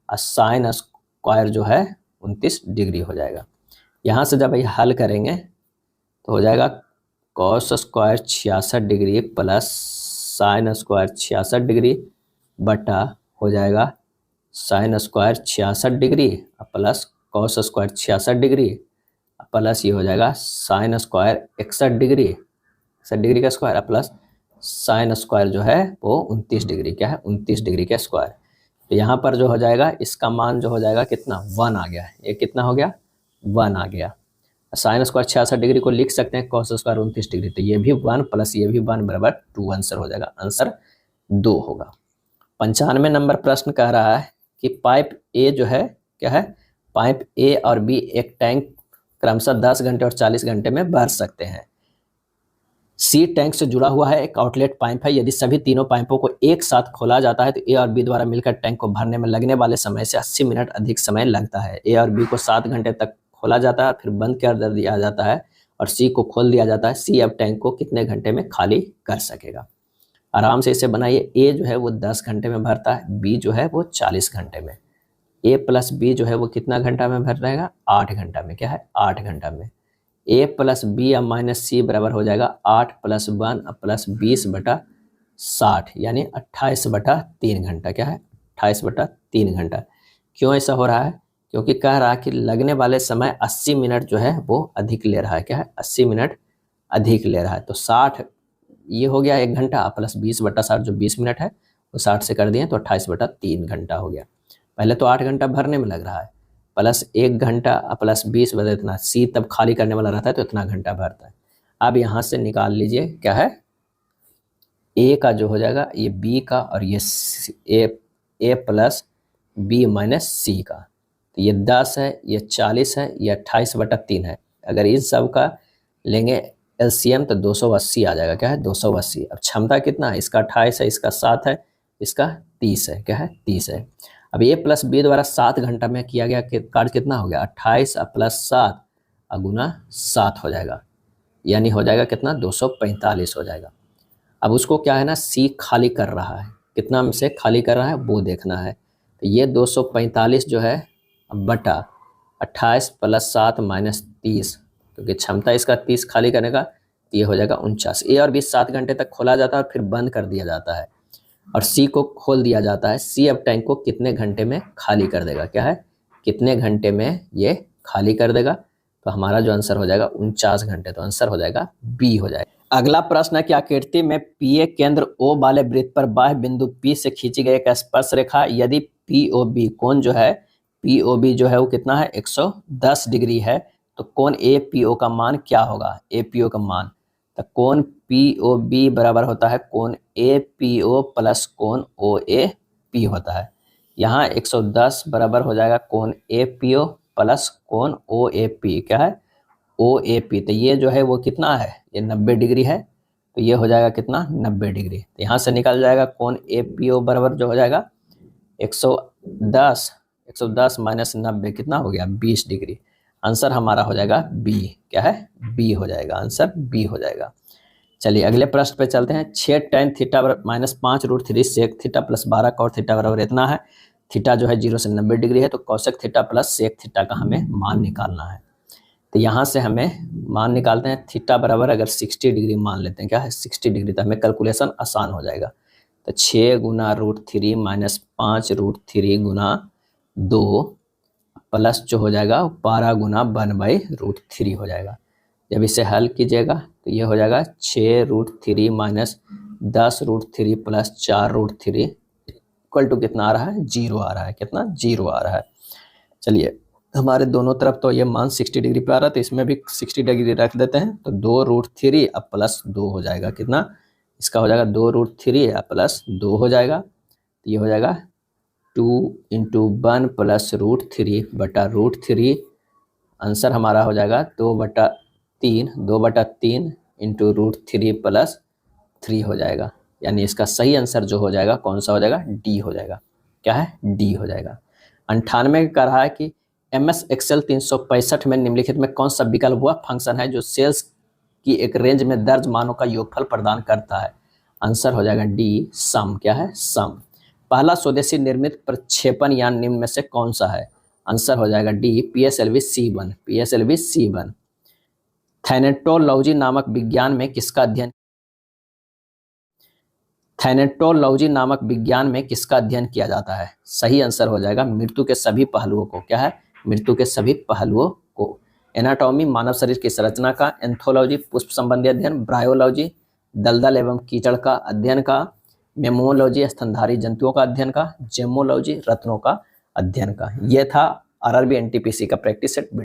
और साइन स्क्वायर जो है 29 डिग्री हो जाएगा। यहाँ से जब ये हल करेंगे तो हो जाएगा cos square 66 degree plus sine square 66 degree बटा हो जाएगा sign square 66 degree plus cos square 66 degree plus ये हो जाएगा साइन स्क्वायर 61 डिग्री, 61 डिग्री का स्क्वायर प्लस साइन स्क्वायर जो है वो 29 डिग्री, क्या है 29 डिग्री का स्क्वायर। तो यहाँ पर जो हो जाएगा इसका मान जो हो जाएगा कितना 1 आ गया है, ये कितना हो गया 1 आ गया। साइन स्क्वायर 66 डिग्री को लिख सकते हैं कॉस स्क्वायर 29 डिग्री, तो ये भी 1 प्लस ये भी 1 बराबर 2 आंसर हो जाएगा, आंसर 2 होगा। 95 नंबर प्रश्न कह रहा है कि पाइप ए जो है क्या है, पाइप ए और बी एक टैंक क्रमशः 10 घंटे और 40 घंटे में भर सकते हैं। सी टैंक से जुड़ा हुआ है एक आउटलेट पाइप है, यदि सभी तीनों पाइपों को एक साथ खोला जाता है तो ए और बी द्वारा मिलकर टैंक को भरने में लगने वाले समय से 80 मिनट अधिक समय लगता है। ए और बी को 7 घंटे तक खोला जाता है, फिर बंद कर दिया जाता है और सी को खोल दिया जाता है। सी अब टैंक को कितने घंटे में खाली कर सकेगा? आराम से इसे बनाइए। ए जो है वो 10 घंटे में भरता है, बी जो है वो 40 घंटे में। ए प्लस बी जो है वो कितना घंटा में भर रहेगा 8 घंटा में, क्या है 8 घंटा में। ए प्लस बी या माइनस सी बराबर हो जाएगा 8 प्लस 1 प्लस 20 बटा 60 यानी 28 बटा 3 घंटा, क्या है 28 बटा 3 घंटा। क्यों ऐसा हो रहा है? क्योंकि कह रहा है कि लगने वाले समय 80 मिनट जो है वो अधिक ले रहा है, क्या है 80 मिनट अधिक ले रहा है। तो 60 ये हो गया 1 घंटा प्लस 20 बटा 60 जो 20 मिनट है वो 60 से कर दिए तो 28 बटा 3 घंटा हो गया। पहले तो 8 घंटा भरने में लग रहा है, प्लस 1 घंटा प्लस 20 बजे इतना, सी तब खाली करने वाला रहता है तो इतना घंटा भरता है। अब यहाँ से निकाल लीजिए क्या है ए का जो हो जाएगा ये बी का और ये ए प्लस बी माइनस सी का, तो ये 10 है ये 40 है ये 28 बटा 3 है। अगर इन सब का लेंगे एलसीएम तो 280 आ जाएगा, क्या है 280। अब क्षमता कितना है, इसका 28 है इसका 7 है इसका 30 है, क्या है 30 है। अब ए प्लस बी द्वारा 7 घंटा में किया गया कार्य कितना हो गया 28 प्लस 7 गुना 7 हो जाएगा, यानी हो जाएगा कितना 245 हो जाएगा। अब उसको क्या है ना सी खाली कर रहा है, कितना में से खाली कर रहा है वो देखना है। तो ये 245 जो है बटा 28 प्लस 7 माइनस 30, क्योंकि क्षमता इसका 30 खाली करने का, तो ये हो जाएगा 49। ए और बी 7 घंटे तक खोला जाता है और फिर बंद कर दिया जाता है और सी को खोल दिया जाता है। सी अब टैंक को कितने घंटे में खाली कर देगा, क्या है कितने घंटे में ये खाली कर देगा? तो हमारा जो आंसर हो जाएगा 49 घंटे, तो आंसर हो जाएगा बी हो जाएगा। अगला प्रश्न है कि आकृति में पी ए केंद्र ओ वाले वृत्त पर बाह्य बिंदु पी से खींची गई एक स्पर्श रेखा, यदि पी ओ बी कोण जो है पी ओ बी जो है वो कितना है 110 डिग्री है, तो कोण ए पी ओ का मान क्या होगा? ए पी ओ का मान, तो कोण पी ओ बी बराबर होता है कोण ए पी ओ प्लस कोण ओ ए पी होता है। यहाँ 110 बराबर हो जाएगा कोण ए पी ओ प्लस कोण ओ ए पी, क्या है ओ ए पी। तो ये जो है वो कितना है ये 90 डिग्री है, तो ये हो जाएगा कितना 90 डिग्री। तो यहाँ से निकल जाएगा कोण ए पी ओ बराबर जो हो जाएगा 110 माइनस 90 कितना हो गया 20 डिग्री। आंसर हमारा हो जाएगा बी, क्या है बी हो जाएगा, आंसर बी हो जाएगा। चलिए अगले प्रश्न पे चलते हैं। 6 tan theta minus 5 root 3 sec theta plus 12 cot theta बराबर इतना है। थीटा जो है 0 से 90 डिग्री है, तो cosec theta plus sec theta का हमें मान निकालना है। तो यहाँ से हमें मान निकालते हैं। थीटा बराबर अगर 60 डिग्री मान लेते हैं, क्या है 60 डिग्री, तो हमें कैलकुलेशन आसान हो जाएगा। तो 6 गुना रूट 3 माइनस 5 रूट 3 गुना 2 प्लस जो हो जाएगा 12 गुना 1/√3 हो जाएगा। जब इसे हल कीजिएगा तो ये हो जाएगा 6 root 3 minus 10 root 3 plus 4 root 3 equal to कितना आ रहा है 0 आ रहा है, कितना 0 आ रहा है। चलिए हमारे दोनों तरफ तो ये मान 60 डिग्री पे आ रहा है, तो इसमें भी 60 डिग्री रख देते हैं। तो 2 रूट 3 अब प्लस 2 हो जाएगा, कितना इसका हो जाएगा 2 रूट 3 अब प्लस 2 हो जाएगा। तो ये हो जाएगा 2 इंटू 1 प्लस रूट 3 बटा रूट 3। आंसर हमारा हो जाएगा 2/3 इंटू रूट 3 प्लस 3 हो जाएगा, यानी इसका सही आंसर जो हो जाएगा कौन सा हो जाएगा, डी हो जाएगा। क्या है, डी हो जाएगा। 98 का रहा है कि MS Excel 365 में निम्नलिखित में कौन सा विकल्प हुआ फंक्शन है जो सेल्स की एक रेंज में दर्ज मानों का योगफल प्रदान करता है। आंसर हो जाएगा डी, सम। क्या है, सम। पहला स्वदेशी निर्मित प्रक्षेपण यान निम्न में से कौन सा है। आंसर हो जाएगा D, PSLV C1। PSLV C1। थैनेटोलॉजी नामक विज्ञान में किसका अध्ययन किया जाता है। सही आंसर हो जाएगा मृत्यु के सभी पहलुओं को। क्या है, मृत्यु के सभी पहलुओं को। एनाटॉमी मानव शरीर की संरचना का, एंथोलॉजी पुष्प संबंधी अध्ययन, ब्रायोलॉजी दलदल एवं कीचड़ का अध्ययन का, मेमोलॉजी स्तनधारी जंतुओं का अध्ययन का, जेमोलॉजी रत्नों का अध्ययन का। यह था RRB NTPC का प्रैक्टिस सेट।